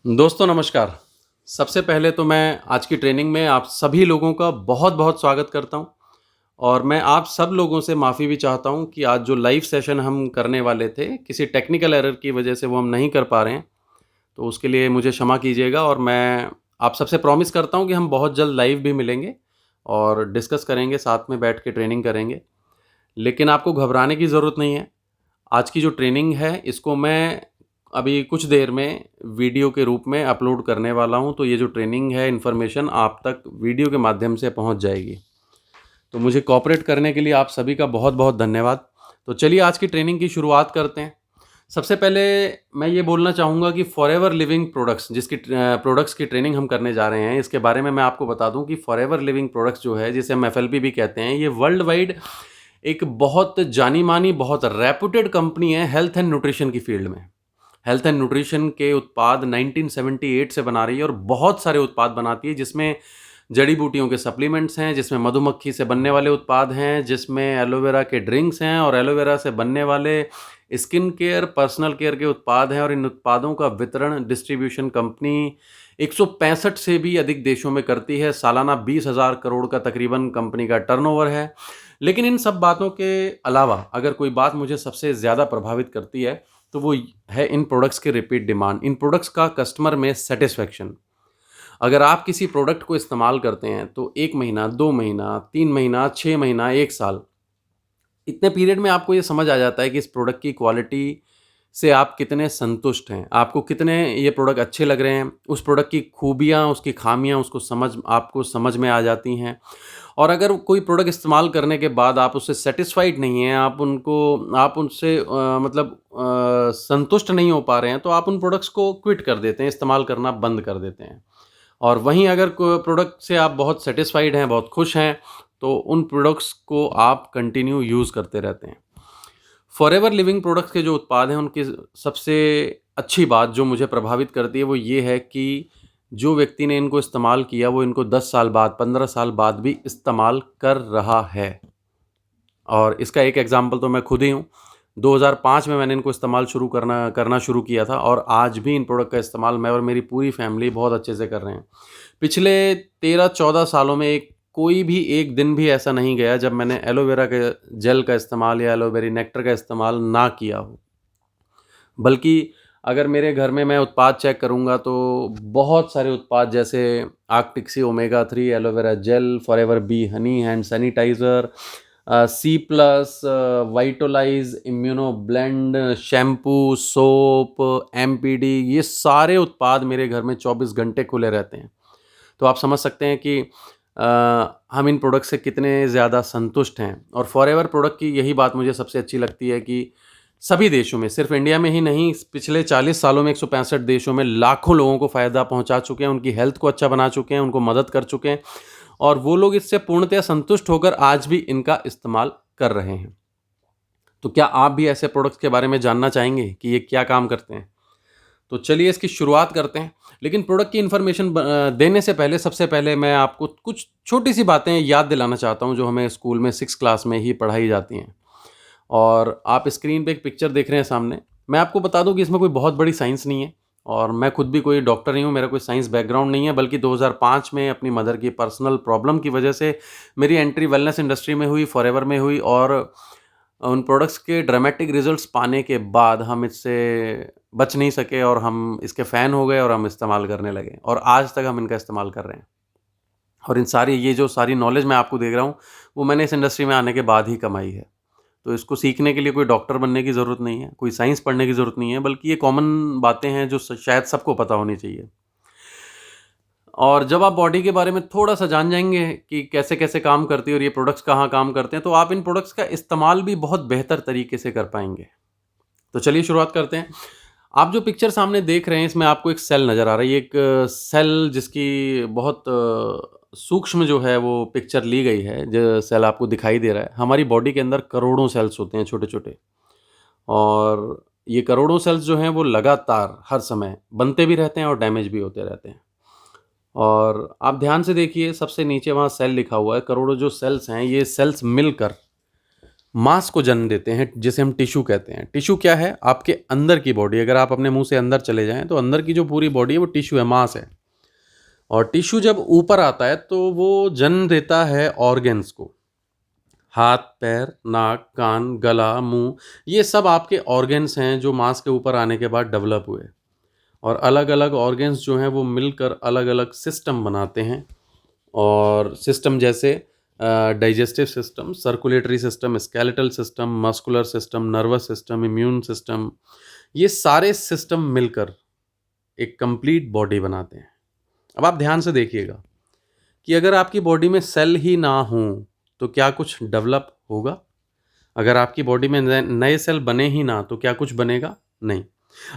दोस्तों नमस्कार। सबसे पहले तो मैं आज की ट्रेनिंग में आप सभी लोगों का बहुत-बहुत स्वागत करता हूँ और मैं आप सब लोगों से माफ़ी भी चाहता हूँ कि आज जो लाइव सेशन हम करने वाले थे, किसी टेक्निकल एरर की वजह से वो हम नहीं कर पा रहे हैं। तो उसके लिए मुझे क्षमा कीजिएगा और मैं आप सबसे प्रॉमिस करता हूँ कि हम बहुत जल्द लाइव भी मिलेंगे और डिस्कस करेंगे, साथ में बैठ के ट्रेनिंग करेंगे। लेकिन आपको घबराने की ज़रूरत नहीं है। आज की जो ट्रेनिंग है, इसको मैं अभी कुछ देर में वीडियो के रूप में अपलोड करने वाला हूँ, तो ये जो ट्रेनिंग है, इन्फॉर्मेशन आप तक वीडियो के माध्यम से पहुँच जाएगी। तो मुझे कोऑपरेट करने के लिए आप सभी का बहुत-बहुत धन्यवाद। तो चलिए आज की ट्रेनिंग की शुरुआत करते हैं। सबसे पहले मैं ये बोलना चाहूँगा कि फॉरएवर लिविंग प्रोडक्ट्स प्रोडक्ट्स की ट्रेनिंग हम करने जा रहे हैं, इसके बारे में मैं आपको बता दूँ कि फॉरएवर लिविंग प्रोडक्ट्स जो है, जिसे हम एफएलपी भी कहते हैं, ये वर्ल्ड वाइड एक बहुत जानी-मानी, बहुत रेपुटेड कंपनी है हेल्थ एंड न्यूट्रिशन की फ़ील्ड में। हेल्थ एंड न्यूट्रिशन के उत्पाद 1978 से बना रही है और बहुत सारे उत्पाद बनाती है, जिसमें जड़ी-बूटियों के सप्लीमेंट्स हैं, जिसमें मधुमक्खी से बनने वाले उत्पाद हैं, जिसमें एलोवेरा के ड्रिंक्स हैं और एलोवेरा से बनने वाले स्किन केयर, पर्सनल केयर के उत्पाद हैं और इन उत्पादों का वितरण, डिस्ट्रीब्यूशन कंपनी 165 से भी अधिक देशों में करती है। सालाना 20,000 करोड़ का तकरीबन कंपनी का टर्नओवर है। लेकिन इन सब बातों के अलावा अगर कोई बात मुझे सबसे ज़्यादा प्रभावित करती है, तो वो है इन प्रोडक्ट्स की रिपीट डिमांड, इन प्रोडक्ट्स का कस्टमर में सैटिस्फैक्शन। अगर आप किसी प्रोडक्ट को इस्तेमाल करते हैं, तो 1 महीना, 2 महीना, 3 महीना, 6 महीना, 1 साल, इतने पीरियड में आपको ये समझ आ जाता है कि इस प्रोडक्ट की क्वालिटी से आप कितने संतुष्ट हैं, आपको कितने ये प्रोडक्ट अच्छे लग रहे हैं, उस प्रोडक्ट की खूबियाँ, उसकी खामियाँ आपको समझ में आ जाती हैं। और अगर कोई प्रोडक्ट इस्तेमाल करने के बाद आप उससे सैटिस्फाइड नहीं हैं, आप उनसे संतुष्ट नहीं हो पा रहे हैं, तो आप उन प्रोडक्ट्स को क्विट कर देते हैं, इस्तेमाल करना बंद कर देते हैं। और वहीं अगर को प्रोडक्ट से आप बहुत सैटिस्फाइड हैं, बहुत खुश हैं, तो उन प्रोडक्ट्स को आप कंटिन्यू यूज़ करते रहते हैं। फॉरएवर लिविंग प्रोडक्ट्स के जो उत्पाद हैं, उनकी सबसे अच्छी बात जो मुझे प्रभावित करती है, वो ये है कि जो व्यक्ति ने इनको इस्तेमाल किया, वो इनको 10 साल बाद, 15 साल बाद भी इस्तेमाल कर रहा है। और इसका एक एग्ज़ाम्पल तो मैं खुद ही हूँ। 2005 में मैंने इनको इस्तेमाल करना करना शुरू किया था और आज भी इन प्रोडक्ट का इस्तेमाल मैं और मेरी पूरी फैमिली बहुत अच्छे से कर रहे हैं। पिछले 13-14 सालों में कोई भी एक दिन भी ऐसा नहीं गया जब मैंने एलोवेरा के जेल का इस्तेमाल या एलोवेरा नेक्टर का इस्तेमाल ना किया हो। बल्कि अगर मेरे घर में मैं उत्पाद चेक करूँगा तो बहुत सारे उत्पाद जैसे Arctic Sea omega 3, aloe vera gel, Forever Bee Honey hand sanitizer, C plus, Vitolize, immuno blend, shampoo, soap, MPD, ये सारे उत्पाद मेरे घर में 24 घंटे खुले रहते हैं। तो आप समझ सकते हैं कि हम इन प्रोडक्ट से कितने ज़्यादा संतुष्ट हैं। और फॉरएवर प्रोडक्ट की यही बात मुझे सबसे अच्छी लगती है कि सभी देशों में, सिर्फ इंडिया में ही नहीं, पिछले 40 सालों में 165 देशों में लाखों लोगों को फ़ायदा पहुंचा चुके हैं, उनकी हेल्थ को अच्छा बना चुके हैं, उनको मदद कर चुके हैं और वो लोग इससे पूर्णतः संतुष्ट होकर आज भी इनका इस्तेमाल कर रहे हैं। तो क्या आप भी ऐसे प्रोडक्ट्स के बारे में जानना चाहेंगे कि ये क्या काम करते हैं? तो चलिए इसकी शुरुआत करते हैं। लेकिन प्रोडक्ट की इन्फॉर्मेशन देने से पहले सबसे पहले मैं आपको कुछ छोटी-सी बातें याद दिलाना चाहता हूँ, जो हमें स्कूल में 6th क्लास में ही पढ़ाई जाती हैं। और आप स्क्रीन पे एक पिक्चर देख रहे हैं सामने। मैं आपको बता दूँ कि इसमें कोई बहुत बड़ी साइंस नहीं है और मैं खुद भी कोई डॉक्टर नहीं हूँ, मेरा कोई साइंस बैकग्राउंड नहीं है, बल्कि 2005 में अपनी मदर की पर्सनल प्रॉब्लम की वजह से मेरी एंट्री वेलनेस इंडस्ट्री में हुई, फॉरएवर में हुई और उन प्रोडक्ट्स के ड्रामेटिक रिजल्ट्स पाने के बाद हम इससे बच नहीं सके और हम इसके फ़ैन हो गए और हम इस्तेमाल करने लगे और आज तक हम इनका इस्तेमाल कर रहे हैं। और ये जो सारी नॉलेज मैं आपको दे रहा हूँ, वो मैंने इस इंडस्ट्री में आने के बाद ही कमाई है। तो इसको सीखने के लिए कोई डॉक्टर बनने की ज़रूरत नहीं है, कोई साइंस पढ़ने की ज़रूरत नहीं है, बल्कि ये कॉमन बातें हैं जो शायद सबको पता होनी चाहिए। और जब आप बॉडी के बारे में थोड़ा-सा जान जाएँगे कि कैसे-कैसे काम करती है और ये प्रोडक्ट्स कहाँ काम करते हैं, तो आप इन प्रोडक्ट्स का इस्तेमाल भी बहुत बेहतर तरीके से कर पाएँगे। तो चलिए शुरुआत करते हैं। आप जो पिक्चर सामने देख रहे हैं, इसमें आपको एक सेल नज़र आ रहा है। ये एक सेल जिसकी बहुत सूक्ष्म जो है वो पिक्चर ली गई है, जो सेल आपको दिखाई दे रहा है। हमारी बॉडी के अंदर करोड़ों सेल्स होते हैं छोटे-छोटे और ये करोड़ों सेल्स जो हैं वो लगातार हर समय बनते भी रहते हैं और डैमेज भी होते रहते हैं। और आप ध्यान से देखिए, सबसे नीचे वहाँ सेल लिखा हुआ है। करोड़ों जो सेल्स हैं, ये सेल्स मिलकर मांस को जन्म देते हैं, जिसे हम टिश्यू कहते हैं। टिश्यू क्या है? आपके अंदर की बॉडी। अगर आप अपने मुंह से अंदर चले जाएं तो अंदर की जो पूरी बॉडी है वो टिश्यू है, मांस है। और टिश्यू जब ऊपर आता है तो वो जन्म देता है ऑर्गेन्स को। हाथ, पैर, नाक, कान, गला, मुंह, ये सब आपके ऑर्गेन्स हैं जो मांस के ऊपर आने के बाद डेवलप हुए। और अलग अलग ऑर्गेन्स जो हैं वो मिलकर अलग अलग सिस्टम बनाते हैं। और सिस्टम जैसे digestive system, circulatory system, skeletal system, muscular system, nervous system, immune system, ये सारे सिस्टम मिलकर एक कंप्लीट बॉडी बनाते हैं। अब आप ध्यान से देखिएगा कि अगर आपकी बॉडी में सेल ही ना हों तो क्या कुछ डेवलप होगा? अगर आपकी बॉडी में नए सेल बने ही ना तो क्या कुछ बनेगा? नहीं।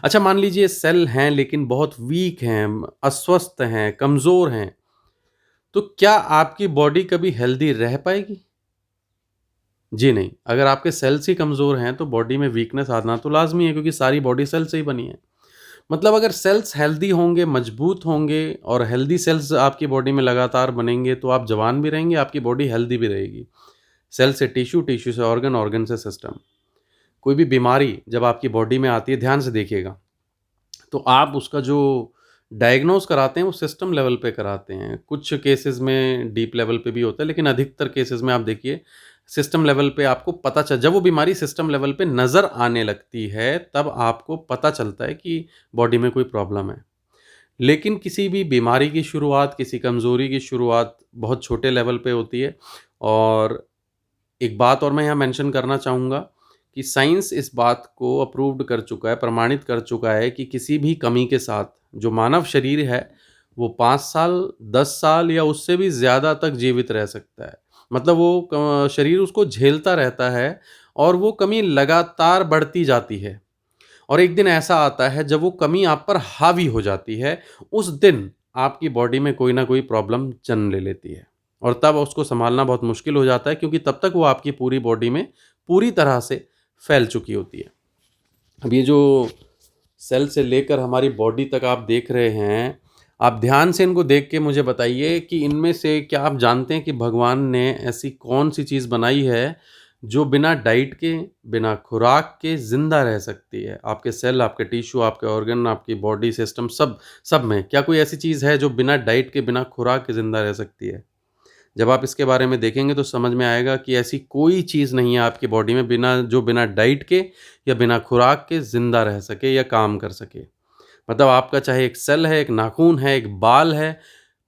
अच्छा, मान लीजिए सेल हैं लेकिन बहुत वीक हैं, अस्वस्थ हैं, कमज़ोर हैं, तो क्या आपकी बॉडी कभी हेल्दी रह पाएगी? जी नहीं। अगर आपके सेल्स ही कमज़ोर हैं तो बॉडी में वीकनेस आना तो लाज़मी है, क्योंकि सारी बॉडी सेल से ही बनी है। मतलब अगर सेल्स हेल्दी होंगे, मजबूत होंगे और हेल्दी सेल्स आपकी बॉडी में लगातार बनेंगे तो आप जवान भी रहेंगे, आपकी बॉडी हेल्दी भी रहेगी। सेल से टिश्यू, टिश्यू से ऑर्गन, ऑर्गन से सिस्टम। कोई भी बीमारी जब आपकी बॉडी में आती है, ध्यान से देखिएगा, तो आप उसका जो डायग्नोज़ कराते हैं वो सिस्टम लेवल पे कराते हैं। कुछ केसेज़ में डीप लेवल पे भी होता है, लेकिन अधिकतर केसेज़ में आप देखिए सिस्टम लेवल पे आपको पता चल, जब वो बीमारी सिस्टम लेवल पे नज़र आने लगती है तब आपको पता चलता है कि बॉडी में कोई प्रॉब्लम है। लेकिन किसी भी बीमारी की शुरुआत, किसी कमज़ोरी की शुरुआत बहुत छोटे लेवल पे होती है। और एक बात और मैं यहाँ मेंशन करना चाहूँगा कि साइंस इस बात को अप्रूव्ड कर चुका है, प्रमाणित कर चुका है कि किसी भी कमी के साथ जो मानव शरीर है, वो 5 साल, 10 साल या उससे भी ज़्यादा तक जीवित रह सकता है। मतलब वो शरीर उसको झेलता रहता है और वो कमी लगातार बढ़ती जाती है। और एक दिन ऐसा आता है जब वो कमी आप पर हावी हो जाती है, उस दिन आपकी बॉडी में कोई ना कोई प्रॉब्लम जन्म ले लेती है। और तब उसको सँभालना बहुत मुश्किल हो जाता है, क्योंकि तब तक वो आपकी पूरी बॉडी में पूरी तरह से फैल चुकी होती है। अब ये जो सेल से लेकर हमारी बॉडी तक आप देख रहे हैं, आप ध्यान से इनको देख के मुझे बताइए कि इनमें से क्या आप जानते हैं कि भगवान ने ऐसी कौन-सी चीज़ बनाई है, जो बिना डाइट के, बिना खुराक के ज़िंदा रह सकती है? आपके सेल, आपके टिश्यू, आपके ऑर्गन, आपकी बॉडी सिस्टम, सब में क्या कोई ऐसी चीज़ है जो बिना डाइट के, बिना खुराक के ज़िंदा रह सकती है? जब आप इसके बारे में देखेंगे तो समझ में आएगा कि ऐसी कोई चीज़ नहीं है आपकी बॉडी में बिना डाइट के या बिना खुराक के ज़िंदा रह सके या काम कर सके। मतलब आपका चाहे एक सेल है, एक नाखून है, एक बाल है,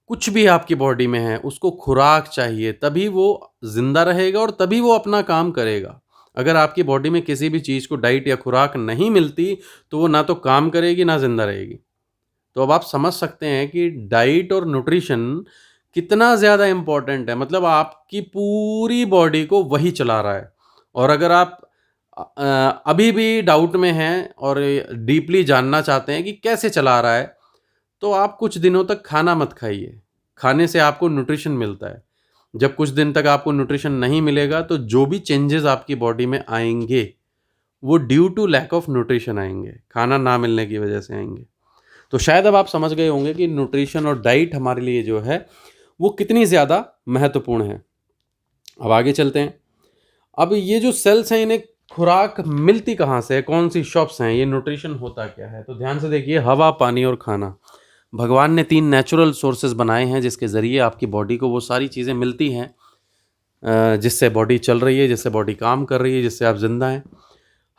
कुछ भी आपकी बॉडी में है, उसको खुराक चाहिए, तभी वो ज़िंदा रहेगा और तभी वो अपना काम करेगा। अगर आपकी बॉडी में किसी भी चीज़ को डाइट या खुराक नहीं मिलती, तो वो ना तो काम करेगी, ना ज़िंदा रहेगी। तो अब आप समझ सकते हैं कि डाइट और न्यूट्रिशन कितना ज़्यादा इम्पोर्टेंट है। मतलब आपकी पूरी बॉडी को वही चला रहा है। और अगर आप अभी भी डाउट में हैं और डीपली जानना चाहते हैं कि कैसे चला रहा है, तो आप कुछ दिनों तक खाना मत खाइए। खाने से आपको न्यूट्रिशन मिलता है। जब कुछ दिन तक आपको न्यूट्रिशन नहीं मिलेगा तो जो भी चेंजेस आपकी बॉडी में आएँगे, वो due to lack of nutrition आएँगे, खाना ना मिलने की वजह से आएँगे। तो शायद अब आप समझ गए होंगे कि न्यूट्रिशन और डाइट हमारे लिए जो है वो कितनी ज़्यादा महत्वपूर्ण है। अब आगे चलते हैं। अब ये जो सेल्स हैं इन्हें खुराक मिलती कहाँ से है? कौन-सी शॉप्स हैं? ये न्यूट्रिशन होता क्या है? तो ध्यान से देखिए, हवा, पानी और खाना। भगवान ने 3 नेचुरल सोर्सेज़ बनाए हैं जिसके ज़रिए आपकी बॉडी को वो सारी चीज़ें मिलती हैं जिससे बॉडी चल रही है, जिससे बॉडी काम कर रही है, जिससे आप ज़िंदा हैं।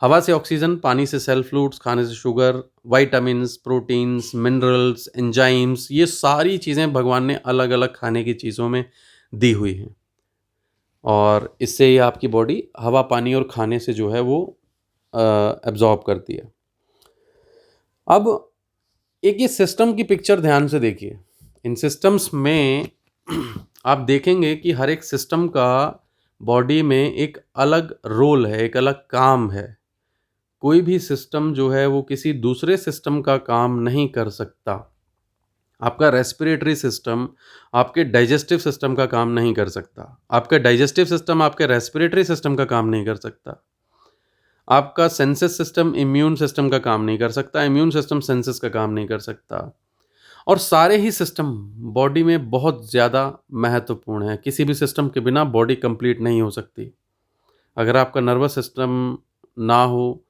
हवा से ऑक्सीजन, पानी से सेल फ्लूइड्स, खाने से sugar, vitamins, proteins, minerals, enzymes, ये सारी चीज़ें भगवान ने अलग-अलग खाने की चीज़ों में दी हुई हैं। और इससे ये आपकी बॉडी हवा, पानी और खाने से जो है वो एब्ज़ॉर्ब करती है। अब एक ये सिस्टम की पिक्चर ध्यान से देखिए। इन सिस्टम्स में आप देखेंगे कि हर एक सिस्टम का बॉडी में एक अलग रोल है, एक अलग काम है। कोई भी सिस्टम जो है वो किसी दूसरे सिस्टम का काम नहीं कर सकता। आपका रेस्पिरेटरी सिस्टम आपके डाइजेस्टिव सिस्टम का काम नहीं कर सकता। आपका डाइजेस्टिव सिस्टम आपके रेस्पिरेटरी सिस्टम का काम नहीं कर सकता। आपका सेंसस सिस्टम इम्यून सिस्टम का काम नहीं कर सकता, इम्यून सिस्टम सेंसस का काम नहीं कर सकता। और सारे ही सिस्टम बॉडी में बहुत ज़्यादा महत्वपूर्ण हैं। किसी भी सिस्टम के बिना बॉडी कंप्लीट नहीं हो सकती। अगर आपका नर्वस सिस्टम ना हो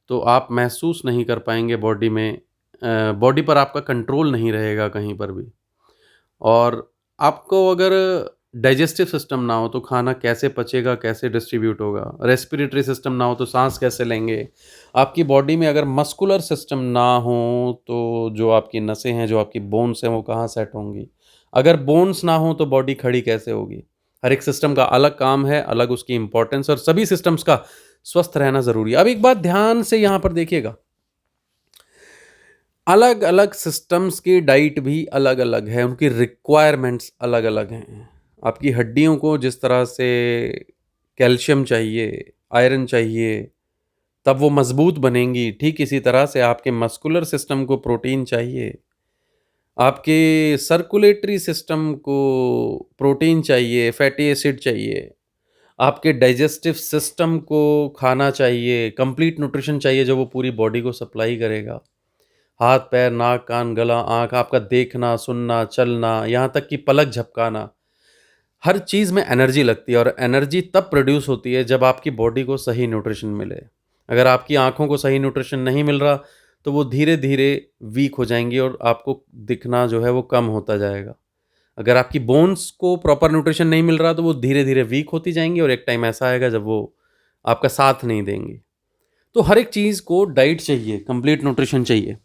तो आप महसूस नहीं कर पाएँगे बॉडी में, बॉडी पर आपका कंट्रोल नहीं रहेगा कहीं पर भी। और आपको अगर डाइजेस्टिव सिस्टम ना हो तो खाना कैसे पचेगा, कैसे डिस्ट्रीब्यूट होगा? रेस्पिरेटरी सिस्टम ना हो तो साँस कैसे लेंगे? आपकी बॉडी में अगर मस्कुलर सिस्टम ना हो तो जो आपकी नसें हैं, जो आपकी बोन्स हैं, वो कहाँ सेट होंगी? अगर बोन्स ना हो तो बॉडी खड़ी कैसे होगी? हर एक सिस्टम का अलग काम है, अलग उसकी इम्पोर्टेंस, और सभी सिस्टम्स का स्वस्थ रहना ज़रूरी है। अब एक बात ध्यान से यहाँ पर देखिएगा, अलग-अलग सिस्टम्स की डाइट भी अलग-अलग है, उनकी रिक्वायरमेंट्स अलग-अलग हैं। आपकी हड्डियों को जिस तरह से कैल्शियम चाहिए, आयरन चाहिए, तब वो मज़बूत बनेंगी, ठीक इसी तरह से आपके मस्कुलर सिस्टम को प्रोटीन चाहिए, आपके सर्कुलेटरी सिस्टम को प्रोटीन चाहिए, फैटी एसिड चाहिए, आपके डाइजेस्टिव सिस्टम को खाना चाहिए, कंप्लीट न्यूट्रिशन चाहिए जो वो पूरी बॉडी को सप्लाई करेगा। हाथ, पैर, नाक, कान, गला, आँख, आपका देखना, सुनना, चलना, यहाँ तक कि पलक झपकाना, हर चीज़ में एनर्जी लगती है, और एनर्जी तब प्रोड्यूस होती है जब आपकी बॉडी को सही न्यूट्रिशन मिले। अगर आपकी आँखों को सही न्यूट्रिशन नहीं मिल रहा, तो वो धीरे-धीरे वीक हो जाएँगी और आपको दिखना जो है वो कम होता जाएगा। अगर आपकी बोन्स को प्रॉपर न्यूट्रिशन नहीं मिल रहा, तो वो धीरे-धीरे वीक होती जाएँगी और एक टाइम ऐसा आएगा जब वो आपका साथ नहीं देंगी। तो हर एक चीज़ को डाइट चाहिए, कंप्लीट न्यूट्रिशन चाहिए।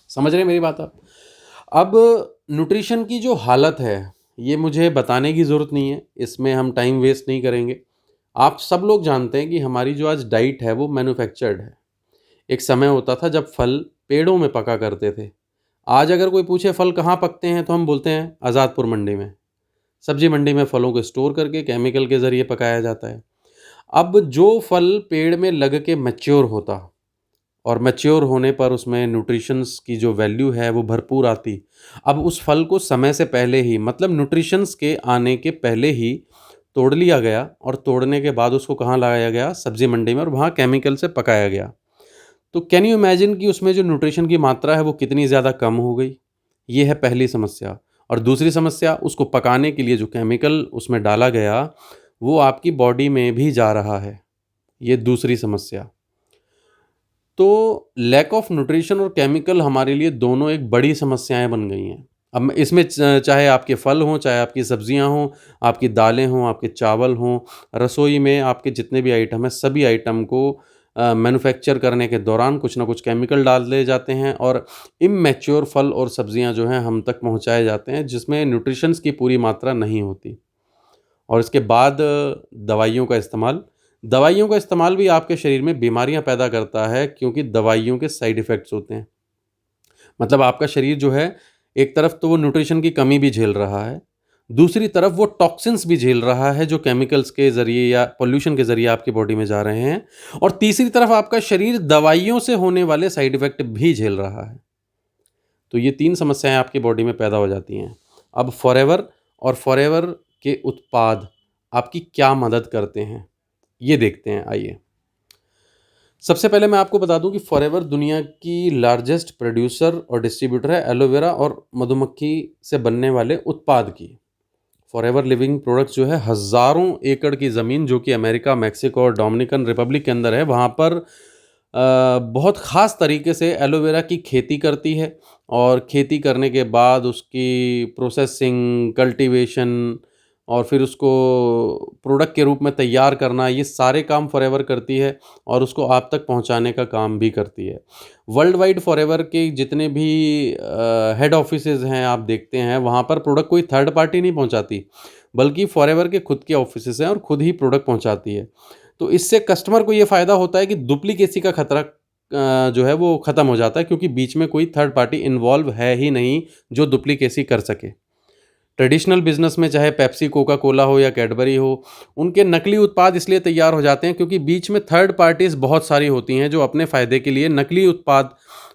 समझ रहे हैं मेरी बात आप? अब न्यूट्रिशन की जो हालत है, ये मुझे बताने की ज़रूरत नहीं है, इसमें हम टाइम वेस्ट नहीं करेंगे। आप सब लोग जानते हैं कि हमारी जो आज डाइट है वो मैन्युफैक्चर्ड है। एक समय होता था जब फल पेड़ों में पका करते थे। आज अगर कोई पूछे फल कहाँ पकते हैं तो हम बोलते हैं आज़ादपुर मंडी में। सब्जी मंडी में फलों को स्टोर करके केमिकल के ज़रिए पकाया जाता है। अब जो फल पेड़ में लग के मैच्योर होता, और मैच्योर होने पर उसमें न्यूट्रिशंस की जो वैल्यू है वो भरपूर आती। अब उस फल को समय से पहले ही, मतलब न्यूट्रिशंस के आने के पहले ही तोड़ लिया गया, और तोड़ने के बाद उसको कहाँ लाया गया? सब्ज़ी मंडी में, और वहाँ केमिकल से पकाया गया। तो कैन यू इमेजिन कि उसमें जो न्यूट्रिशन की मात्रा है वो कितनी ज़्यादा कम हो गई? ये है पहली समस्या। और दूसरी समस्या, उसको पकाने के लिए जो केमिकल उसमें डाला गया, वो आपकी बॉडी में भी जा रहा है। ये दूसरी समस्या। तो लैक ऑफ न्यूट्रिशन और केमिकल हमारे लिए दोनों एक बड़ी समस्याएँ बन गई हैं। अब मैं इसमें चाहे आपके फल हों, चाहे आपकी सब्जियाँ हों, आपकी दालें हों, आपके चावल हों, रसोई में आपके जितने भी आइटम हैं, सभी आइटम को मैन्युफैक्चर करने के दौरान कुछ ना कुछ केमिकल डाल दिए जाते हैं, और इमैच्योर फल और सब्जियाँ जो हैं हम तक पहुँचाए जाते हैं, जिसमें न्यूट्रिशंस की पूरी मात्रा नहीं होती। और इसके बाद दवाइयों का इस्तेमाल भी आपके शरीर में बीमारियां पैदा करता है, क्योंकि दवाइयों के साइड इफ़ेक्ट्स होते हैं। मतलब आपका शरीर जो है, एक तरफ तो वो न्यूट्रिशन की कमी भी झेल रहा है, दूसरी तरफ वो टॉक्सिन्स भी झेल रहा है जो केमिकल्स के ज़रिए या पॉल्यूशन के ज़रिए आपकी बॉडी में जा रहे हैं, और तीसरी तरफ आपका शरीर दवाइयों से होने वाले साइड इफ़ेक्ट भी झेल रहा है। तो ये 3 समस्याएँ आपकी बॉडी में पैदा हो जाती हैं। अब फॉरएवर और फॉरएवर के उत्पाद आपकी क्या मदद करते हैं, ये देखते हैं, आइए। सबसे पहले मैं आपको बता दूं कि फॉरएवर दुनिया की लार्जेस्ट प्रोड्यूसर और डिस्ट्रीब्यूटर है एलोवेरा और मधुमक्खी से बनने वाले उत्पाद की। फॉरएवर लिविंग प्रोडक्ट्स जो है, हज़ारों एकड़ की ज़मीन जो कि अमेरिका, मेक्सिको और डोमिनिकन रिपब्लिक के अंदर है, वहाँ पर बहुत ख़ास तरीके से एलोवेरा की खेती करती है, और खेती करने के बाद उसकी प्रोसेसिंग, कल्टीवेशन, और फिर उसको प्रोडक्ट के रूप में तैयार करना, ये सारे काम फॉरएवर करती है, और उसको आप तक पहुंचाने का काम भी करती है। वर्ल्ड वाइड फॉरएवर के जितने भी हेड ऑफिसेज़ हैं आप देखते हैं, वहाँ पर प्रोडक्ट कोई थर्ड पार्टी नहीं पहुंचाती, बल्कि फॉरएवर के खुद के ऑफिसेज़ हैं और खुद ही प्रोडक्ट पहुंचाती है। तो इससे कस्टमर को ये फ़ायदा होता है कि डुप्लीकेसी का खतरा जो है वो ख़त्म हो जाता है, क्योंकि बीच में कोई थर्ड पार्टी इन्वॉल्व है ही नहीं जो डुप्लीकेसी कर सके। ट्रेडिशनल बिज़नेस में चाहे पेप्सी, कोका कोला हो या कैडबरी हो, उनके नकली उत्पाद इसलिए तैयार हो जाते हैं क्योंकि बीच में थर्ड पार्टीज़ बहुत सारी होती हैं जो अपने फ़ायदे के लिए नकली उत्पाद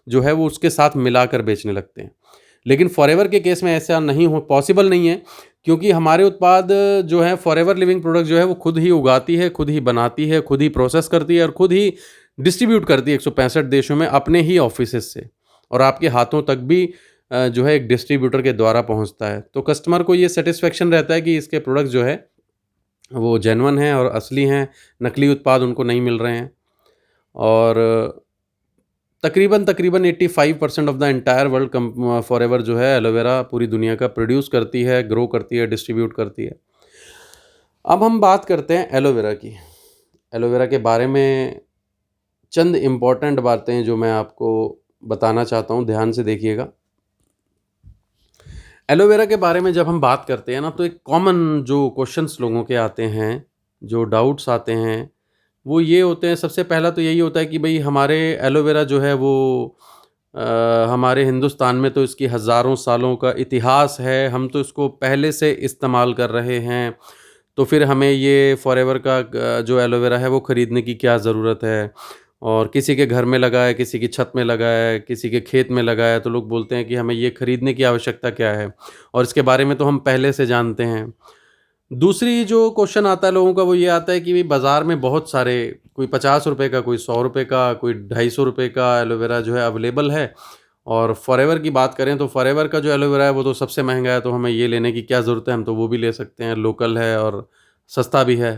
जो है वो उसके साथ मिलाकर बेचने लगते हैं। लेकिन फॉरएवर के केस में ऐसा नहीं हो पॉसिबल नहीं है, क्योंकि हमारे उत्पाद जो है, फॉरएवर लिविंग प्रोडक्ट जो है वो खुद ही उगाती है, खुद ही बनाती है, खुद ही प्रोसेस करती है, और खुद ही डिस्ट्रीब्यूट करती है 165 देशों में अपने ही ऑफिसेज से, और आपके हाथों तक भी जो है एक डिस्ट्रीब्यूटर के द्वारा पहुंचता है। तो कस्टमर को ये सेटिस्फेक्शन रहता है कि इसके प्रोडक्ट जो है वो जेन्युइन हैं और असली हैं, नकली उत्पाद उनको नहीं मिल रहे हैं। और तकरीबन 85% of the entire world forever जो है एलोवेरा पूरी दुनिया का प्रोड्यूस करती है, ग्रो करती है, डिस्ट्रीब्यूट करती है। अब हम बात करते हैं एलोवेरा की। एलोवेरा के बारे में चंद इम्पॉर्टेंट बातें जो मैं आपको बताना चाहता हूँ, ध्यान से देखिएगा। एलोवेरा के बारे में जब हम बात करते हैं ना, तो एक कॉमन जो क्वेश्चंस लोगों के आते हैं, जो डाउट्स आते हैं, वो ये होते हैं। सबसे पहला तो यही होता है कि भई हमारे एलोवेरा जो है वो हमारे हिंदुस्तान में तो इसकी हज़ारों सालों का इतिहास है, हम तो इसको पहले से इस्तेमाल कर रहे हैं, तो फिर हमें ये फॉरएवर का जो एलोवेरा है वो ख़रीदने की क्या ज़रूरत है? और किसी के घर में लगा है, किसी की छत में लगा है, किसी के खेत में लगा है, तो लोग बोलते हैं कि हमें ये खरीदने की आवश्यकता क्या है? और इसके बारे में तो हम पहले से जानते हैं। दूसरी जो क्वेश्चन आता है लोगों का वो ये आता है कि भई बाज़ार में बहुत सारे, कोई ₹50 का, कोई ₹100 का, कोई ₹250 का एलोवेरा जो है अवेलेबल है। और फॉरएवर की बात करें तो फॉरएवर का जो एलोवेरा है वो तो सबसे महँगा है, तो हमें ये लेने की क्या ज़रूरत है? हम तो वो भी ले सकते हैं, लोकल है और सस्ता भी है।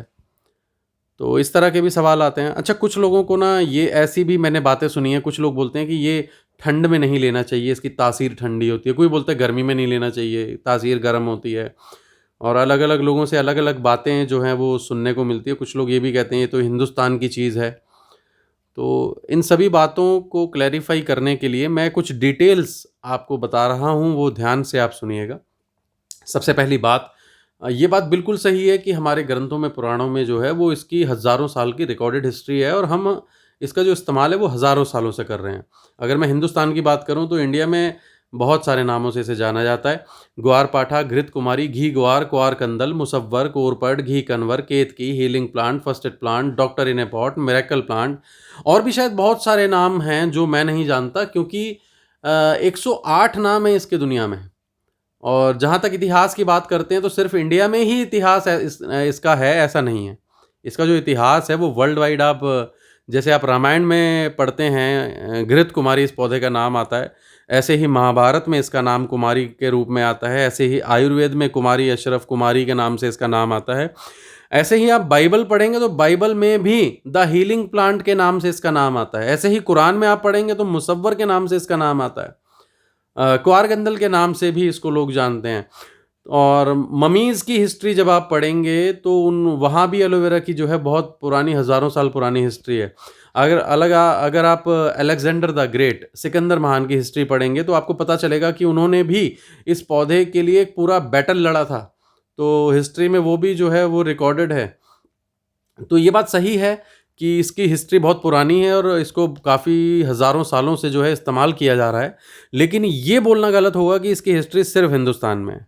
तो इस तरह के भी सवाल आते हैं। अच्छा, कुछ लोगों को ना ये ऐसी भी मैंने बातें सुनी हैं, कुछ लोग बोलते हैं कि ये ठंड में नहीं लेना चाहिए, इसकी तासीर ठंडी होती है। कोई बोलता है गर्मी में नहीं लेना चाहिए, तासीर गर्म होती है। और अलग-अलग लोगों से अलग-अलग बातें जो हैं वो सुनने को मिलती है। कुछ लोग ये भी कहते हैं ये तो हिंदुस्तान की चीज़ है। तो इन सभी बातों को क्लैरिफ़ाई करने के लिए मैं कुछ डिटेल्स आपको बता रहा हूँ, वो ध्यान से आप सुनिएगा। सबसे पहली बात, ये बात बिल्कुल सही है कि हमारे ग्रंथों में, पुराणों में जो है वो इसकी हज़ारों साल की रिकॉर्डेड हिस्ट्री है और हम इसका जो इस्तेमाल है वो हज़ारों सालों से कर रहे हैं। अगर मैं हिंदुस्तान की बात करूँ तो इंडिया में बहुत सारे नामों से इसे जाना जाता है। ग्वार पाठा, घृत कुमारी, घी ग्वार, क्वार कंदल, मुसव्वर, कोरपड, घी कन्वर, केतकी, healing plant, first aid plant, doctor in a pot, miracle plant और भी शायद बहुत सारे नाम हैं जो मैं नहीं जानता, क्योंकि 108 नाम है इसके दुनिया में। और जहाँ तक इतिहास की बात करते हैं तो सिर्फ इंडिया में ही इतिहास है इसका है, ऐसा नहीं है। इसका जो इतिहास है वो वर्ल्ड वाइड, आप जैसे आप रामायण में पढ़ते हैं घृत कुमारी इस पौधे का नाम आता है, ऐसे ही महाभारत में इसका नाम कुमारी के रूप में आता है, ऐसे ही आयुर्वेद में कुमारी अशरफ कुमारी के नाम से इसका नाम आता है। ऐसे ही आप बाइबल पढ़ेंगे तो बाइबल में भी द हीलिंग प्लांट के नाम से इसका नाम आता है। ऐसे ही कुरान में आप पढ़ेंगे तो मुसव्वर के नाम से इसका नाम आता है। क्वारगंदल के नाम से भी इसको लोग जानते हैं। और ममीज़ की हिस्ट्री जब आप पढ़ेंगे तो उन वहाँ भी एलोवेरा की जो है बहुत पुरानी, हज़ारों साल पुरानी हिस्ट्री है। अगर आप अलेक्जेंडर द ग्रेट, सिकंदर महान की हिस्ट्री पढ़ेंगे तो आपको पता चलेगा कि उन्होंने भी इस पौधे के लिए एक पूरा बैटल लड़ा था। तो हिस्ट्री में वो भी जो है वो रिकॉर्डेड है। तो ये बात सही है कि इसकी हिस्ट्री बहुत पुरानी है और इसको काफ़ी हज़ारों सालों से जो है इस्तेमाल किया जा रहा है। लेकिन ये बोलना गलत होगा कि इसकी हिस्ट्री सिर्फ़ हिंदुस्तान में है,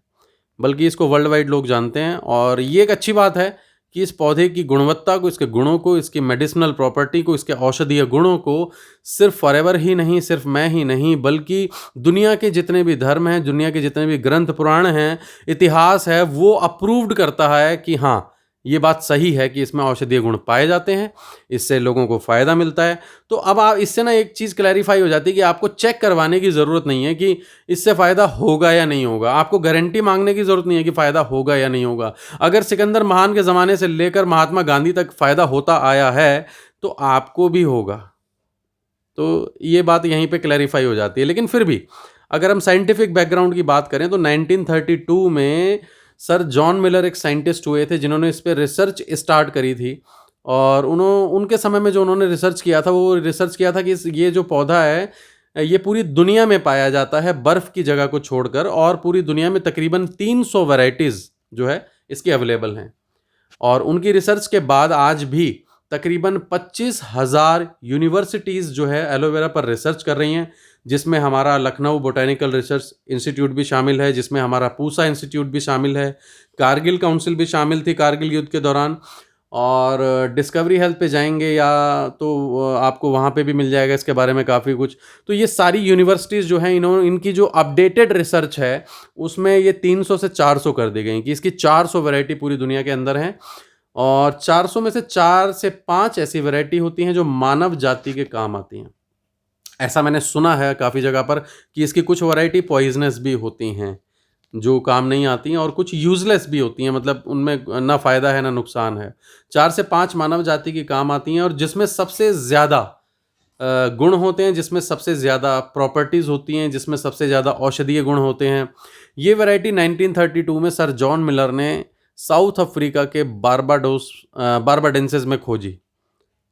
बल्कि इसको वर्ल्ड वाइड लोग जानते हैं। और ये एक अच्छी बात है कि इस पौधे की गुणवत्ता को, इसके गुणों को, इसकी मेडिसिनल प्रॉपर्टी को, इसके औषधीय गुणों को सिर्फ़ फॉरएवर ही नहीं, सिर्फ़ मैं ही नहीं, बल्कि दुनिया के जितने भी धर्म हैं, दुनिया के जितने भी ग्रंथ पुराण हैं, इतिहास है, वो अप्रूव्ड करता है कि हाँ, ये बात सही है कि इसमें औषधीय गुण पाए जाते हैं, इससे लोगों को फ़ायदा मिलता है। तो अब आप इससे ना एक चीज़ क्लैरिफ़ाई हो जाती है कि आपको चेक करवाने की ज़रूरत नहीं है कि इससे फ़ायदा होगा या नहीं होगा। आपको गारंटी माँगने की ज़रूरत नहीं है कि फ़ायदा होगा या नहीं होगा। अगर सिकंदर महान के ज़माने से लेकर महात्मा गांधी तक फ़ायदा होता आया है, तो आपको भी होगा। तो ये बात यहीं पे क्लैरिफ़ाई हो जाती है। लेकिन फिर भी अगर हम साइंटिफिक बैकग्राउंड की बात करें तो 1932 में सर जॉन मिलर एक साइंटिस्ट हुए थे जिन्होंने इस पे रिसर्च स्टार्ट करी थी। और उनके समय में जो उन्होंने रिसर्च किया था, वो रिसर्च किया था कि ये जो पौधा है ये पूरी दुनिया में पाया जाता है बर्फ़ की जगह को छोड़कर, और पूरी दुनिया में तकरीबन 300 वैराइटीज़ जो है इसकी अवेलेबल हैं। और उनकी रिसर्च के बाद आज भी तकरीबन 25,000 यूनिवर्सिटीज़ जो है एलोवेरा पर रिसर्च कर रही हैं, जिसमें हमारा लखनऊ बॉटेनिकल रिसर्च इंस्टीट्यूट भी शामिल है, जिसमें हमारा पूसा इंस्टीट्यूट भी शामिल है, कारगिल काउंसिल भी शामिल थी कारगिल युद्ध के दौरान। और डिस्कवरी हेल्थ पे जाएंगे या तो आपको वहाँ पे भी मिल जाएगा इसके बारे में काफ़ी कुछ। तो ये सारी यूनिवर्सिटीज़ जो हैं, इनकी जो अपडेटेड रिसर्च है उसमें ये 300 से 400 कर दी गई कि इसकी 400 वैरायटी पूरी दुनिया के अंदर हैं। और 400 में से 4 से 5 ऐसी वैरायटी होती हैं जो मानव जाति के काम आती हैं। ऐसा मैंने सुना है काफ़ी जगह पर कि इसकी कुछ वैरायटी पॉइजनस भी होती हैं। जो काम नहीं आती हैं और कुछ यूज़लेस भी होती हैं, मतलब उनमें ना फ़ायदा है ना नुकसान है। 4 से 5 मानव जाति के काम आती हैं और जिसमें सबसे ज़्यादा गुण होते हैं, जिसमें सबसे ज़्यादा प्रॉपर्टीज़ होती हैं, जिसमें सबसे ज़्यादा औषधीय गुण होते हैं। ये वैरायटी 1932 में सर जॉन मिलर ने साउथ अफ्रीका के बारबाडेंसिस में खोजी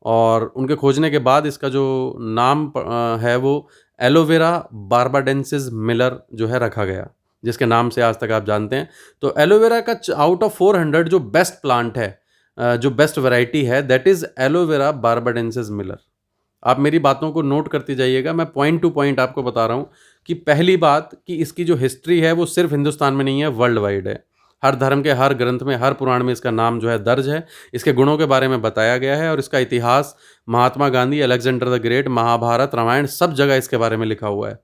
और उनके खोजने के बाद इसका जो नाम है वो एलोवेरा बारबाडेंसिस मिलर जो है रखा गया, जिसके नाम से आज तक आप जानते हैं। तो एलोवेरा का आउट ऑफ 400 जो बेस्ट प्लांट है, जो बेस्ट वैरायटी है, that is aloe vera barbadensis Miller. आप मेरी बातों को नोट करते जाइएगा, मैं पॉइंट टू पॉइंट आपको बता रहा हूँ कि पहली बात कि इसकी जो हिस्ट्री है वो सिर्फ हिंदुस्तान में नहीं है, वर्ल्ड वाइड है। हर धर्म के हर ग्रंथ में, हर पुराण में इसका नाम जो है दर्ज है। इसके गुणों के बारे में बताया गया है और इसका इतिहास Mahatma Gandhi, Alexander the Great, Mahabharata, Ramayana सब जगह इसके बारे में लिखा हुआ है।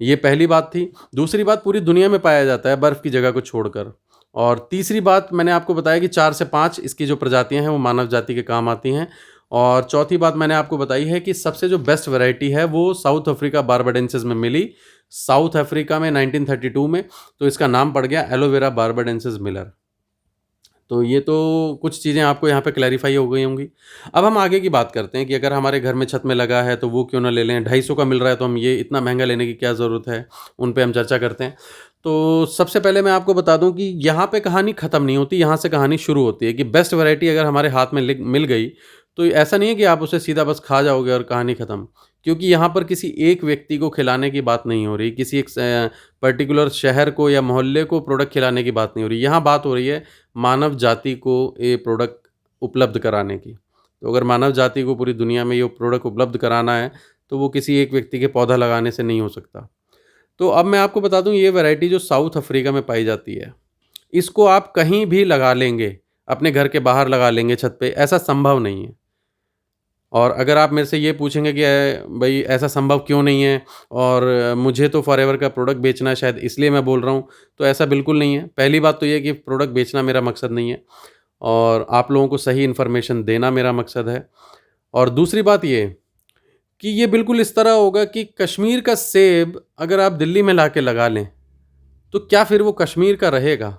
ये पहली बात थी। दूसरी बात, पूरी दुनिया में पाया जाता है बर्फ़ की जगह को छोड़कर। और तीसरी बात, मैंने आपको बताया कि 4 से 5 इसकी जो प्रजातियाँ हैं वो मानव जाति के काम आती हैं। और चौथी बात मैंने आपको बताई है कि सबसे जो बेस्ट वैरायटी है वो साउथ अफ्रीका बारबाडेंसिस में मिली, साउथ अफ्रीका में 1932 में, तो इसका नाम पड़ गया एलोवेरा बारबाडेंसिस मिलर। तो ये तो कुछ चीज़ें आपको यहाँ पे क्लैरिफ़ाई हो गई होंगी। अब हम आगे की बात करते हैं कि अगर हमारे घर में छत में लगा है तो वो क्यों ना ले लें, 250 का मिल रहा है तो हम ये इतना महँगा लेने की क्या ज़रूरत है, उन पे हम चर्चा करते हैं। तो सबसे पहले मैं आपको बता दूँ कि यहाँ पे कहानी ख़त्म नहीं होती, यहाँ से कहानी शुरू होती है कि बेस्ट वैरायटी अगर हमारे हाथ में मिल गई, तो ऐसा नहीं है कि आप उसे सीधा बस खा जाओगे और कहानी ख़त्म। क्योंकि यहाँ पर किसी एक व्यक्ति को खिलाने की बात नहीं हो रही, किसी एक पर्टिकुलर शहर को या मोहल्ले को प्रोडक्ट खिलाने की बात नहीं हो रही। यहाँ बात हो रही है मानव जाति को ये प्रोडक्ट उपलब्ध कराने की। तो अगर मानव जाति को पूरी दुनिया में ये प्रोडक्ट उपलब्ध कराना है, तो वो किसी एक व्यक्ति के पौधा लगाने से नहीं हो सकता। तो अब मैं आपको बता दूँ, ये वैरायटी जो साउथ अफ्रीका में पाई जाती है, इसको आप कहीं भी लगा लेंगे, अपने घर के बाहर लगा लेंगे छत पे, ऐसा संभव नहीं है। और अगर आप मेरे से ये पूछेंगे कि भई ऐसा संभव क्यों नहीं है और मुझे तो फॉरएवर का प्रोडक्ट बेचना है शायद इसलिए मैं बोल रहा हूँ, तो ऐसा बिल्कुल नहीं है। पहली बात तो ये है कि प्रोडक्ट बेचना मेरा मकसद नहीं है और आप लोगों को सही इन्फॉर्मेशन देना मेरा मकसद है। और दूसरी बात ये कि ये बिल्कुल इस तरह होगा कि कश्मीर का सेब अगर आप दिल्ली में लाके लगा लें, तो क्या फिर वो कश्मीर का रहेगा?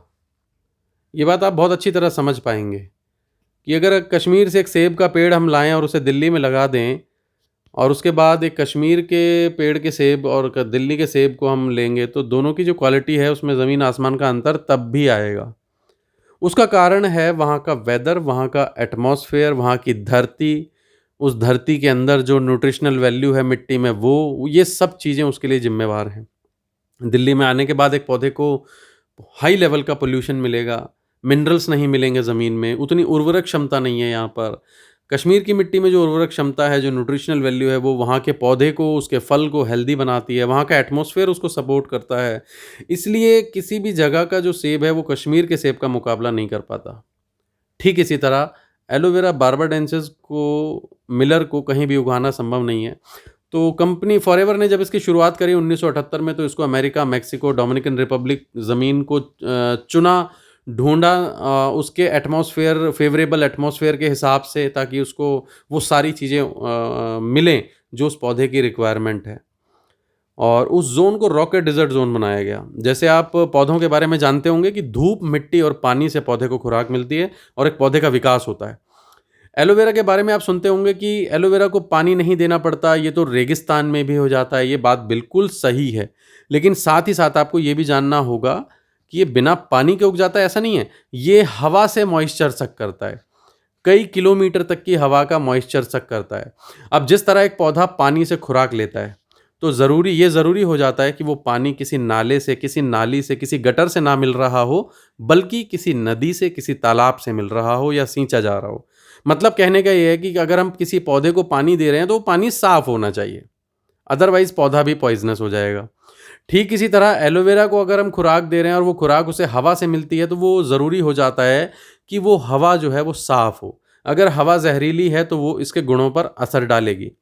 ये बात आप बहुत अच्छी तरह समझ पाएँगे कि अगर क्श्मीर से एक सेब का पेड़ हम लाएँ और उसे दिल्ली में लगा दें और उसके बाद एक कश्मीर के पेड़ के सेब और दिल्ली के सेब को हम लेंगे, तो दोनों की जो क्वालिटी है उसमें ज़मीन आसमान का अंतर तब भी आएगा। उसका कारण है वहाँ का वेदर, वहाँ का एटमॉस्फेयर, वहाँ की धरती, उस धरती के अंदर जो न्यूट्रिशनल वैल्यू है मिट्टी में वो, ये सब चीज़ें उसके लिए ज़िम्मेवार हैं। दिल्ली में आने के बाद एक पौधे को हाई लेवल का पोल्यूशन मिलेगा, मिनरल्स नहीं मिलेंगे ज़मीन में, उतनी उर्वरक क्षमता नहीं है यहाँ पर। कश्मीर की मिट्टी में जो उर्वरक क्षमता है, जो न्यूट्रिशनल वैल्यू है, वो वहाँ के पौधे को, उसके फल को हेल्दी बनाती है, वहाँ का एटमॉस्फेयर उसको सपोर्ट करता है। इसलिए किसी भी जगह का जो सेब है, वो कश्मीर के सेब का मुकाबला नहीं कर पाता। ठीक इसी तरह एलोवेरा बारबाडेंसिस को, मिलर को कहीं भी उगाना संभव नहीं है। तो कंपनी फॉरएवर ने जब इसकी शुरुआत करी 1978 में, तो इसको अमेरिका, मेक्सिको, डोमिनिकन रिपब्लिक ज़मीन को चुना, ढूँढा उसके एटमॉस्फेयर, फ़ेवरेबल एटमॉस्फेयर के हिसाब से, ताकि उसको वो सारी चीज़ें मिलें जो उस पौधे की रिक्वायरमेंट है। और उस ज़ोन को रॉकेट डिज़र्ट ज़ोन बनाया गया। जैसे आप पौधों के बारे में जानते होंगे कि धूप, मिट्टी और पानी से पौधे को खुराक मिलती है और एक पौधे का विकास होता है। एलोवेरा के बारे में आप सुनते होंगे कि एलोवेरा को पानी नहीं देना पड़ता, ये तो रेगिस्तान में भी हो जाता है। ये बात बिल्कुल सही है, लेकिन साथ ही साथ आपको ये भी जानना होगा कि ये बिना पानी के उग जाता है, ऐसा नहीं है। ये हवा से मॉइस्चर सक करता है, कई किलोमीटर तक की हवा का मॉइस्चर सक करता है। अब जिस तरह एक पौधा पानी से खुराक लेता है, तो ज़रूरी हो जाता है कि वो पानी किसी नाले से, किसी नाली से, किसी गटर से ना मिल रहा हो, बल्कि किसी नदी से, किसी तालाब से मिल रहा हो या सींचा जा रहा हो। मतलब कहने का ये है कि अगर हम किसी पौधे को पानी दे रहे हैं, तो वो पानी साफ़ होना चाहिए, अदरवाइज़ पौधा भी पॉइज़नस हो जाएगा। ठीक इसी तरह एलोवेरा को अगर हम खुराक दे रहे हैं और वो खुराक उसे हवा से मिलती है, तो वो ज़रूरी हो जाता है कि वो हवा जो है वो साफ़ हो। अगर हवा जहरीली है, तो वो इसके गुणों पर असर डालेगी।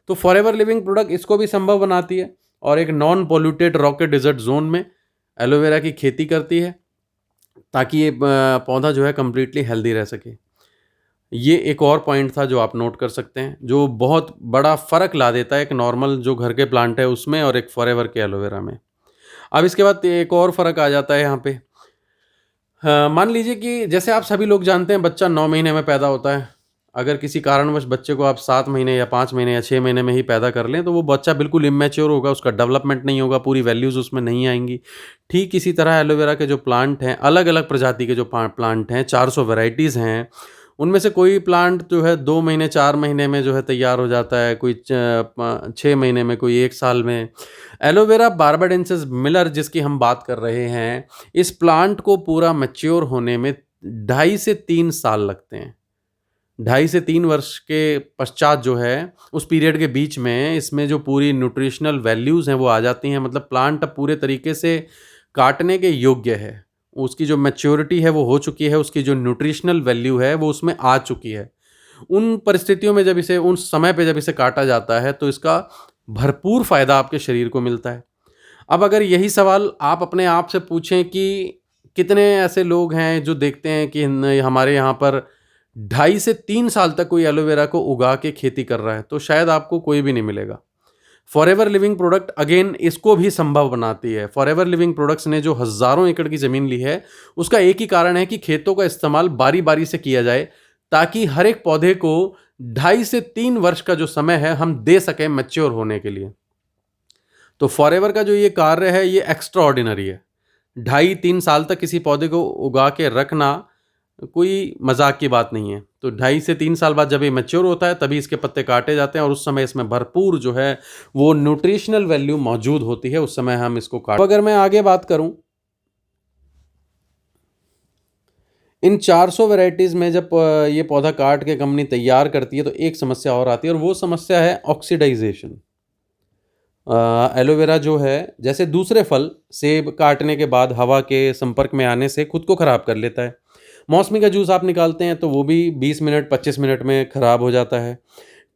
तो फॉरएवर लिविंग प्रोडक्ट इसको भी संभव बनाती है और एक non polluted rocket desert zone में एलोवेरा की खेती करती है, ताकि ये पौधा जो है कंप्लीटली हेल्दी रह सके। ये एक और पॉइंट था जो आप नोट कर सकते हैं, जो बहुत बड़ा फ़र्क ला देता है एक नॉर्मल जो घर के प्लांट है उसमें और एक फॉरएवर के एलोवेरा में। अब इसके बाद एक और फ़र्क आ जाता है यहाँ पे। मान लीजिए कि जैसे आप सभी लोग जानते हैं बच्चा 9 महीने में पैदा होता है। अगर किसी कारणवश बच्चे को आप 7 महीने या 5 महीने या 6 महीने में ही पैदा कर लें, तो वो बच्चा बिल्कुल इमैच्योर होगा, उसका डेवलपमेंट नहीं होगा, पूरी वैल्यूज़ उसमें नहीं आएँगी। ठीक इसी तरह एलोवेरा के जो प्लांट हैं, अलग-अलग प्रजाति के जो प्लांट हैं, 400 वैराइटीज़ हैं, उनमें से कोई प्लांट जो है 2 महीने, 4 महीने में जो है तैयार हो जाता है, कोई 6 महीने में, कोई 1 साल में। एलोवेरा बार्बाडेंसिस मिलर जिसकी हम बात कर रहे हैं, इस प्लांट को पूरा मैच्योर होने में 2.5 से 3 साल लगते हैं। 2.5 से 3 वर्ष के पश्चात जो है, उस पीरियड के बीच में इसमें जो पूरी न्यूट्रिशनल वैल्यूज़ हैं वो आ जाती हैं, मतलब प्लांट अब पूरे तरीके से काटने के योग्य है। उसकी जो मैच्योरिटी है वो हो चुकी है, उसकी जो न्यूट्रिशनल वैल्यू है वो उसमें आ चुकी है। उन परिस्थितियों में जब इसे उन समय पे जब इसे काटा जाता है तो इसका भरपूर फ़ायदा आपके शरीर को मिलता है। अब अगर यही सवाल आप अपने आप से पूछें कि कितने ऐसे लोग हैं जो देखते हैं कि हमारे यहाँ पर 2.5 से 3 साल तक कोई एलोवेरा को उगा के खेती कर रहा है, तो शायद आपको कोई भी नहीं मिलेगा। फॉरएवर लिविंग प्रोडक्ट अगेन इसको भी संभव बनाती है। फॉरएवर लिविंग प्रोडक्ट्स ने जो हज़ारों एकड़ की ज़मीन ली है, उसका एक ही कारण है कि खेतों का इस्तेमाल बारी-बारी से किया जाए, ताकि हर एक पौधे को 2.5 से 3 वर्ष का जो समय है, हम दे सकें मैच्योर होने के लिए। तो फॉरएवर का जो ये कार्य है, ये एक्स्ट्रा ऑर्डिनरी है। 2.5-3 साल तक किसी पौधे को उगा के रखना कोई मजाक की बात नहीं है। तो 2.5 से 3 साल बाद जब ये मैच्योर होता है, तभी इसके पत्ते काटे जाते हैं और उस समय इसमें भरपूर जो है वो न्यूट्रिशनल वैल्यू मौजूद होती है। उस समय हम इसको काट, अगर मैं आगे बात करूं, इन 400 वैरायटीज़ में जब ये पौधा काट के कंपनी तैयार करती है तो एक समस्या और आती है, और वो समस्या है ऑक्सीडाइजेशन। एलोवेरा जो है, जैसे दूसरे फल, सेब काटने के बाद हवा के संपर्क में आने से खुद को ख़राब कर लेता है। मौसमी का जूस आप निकालते हैं तो वो भी 20 मिनट 25 मिनट में ख़राब हो जाता है।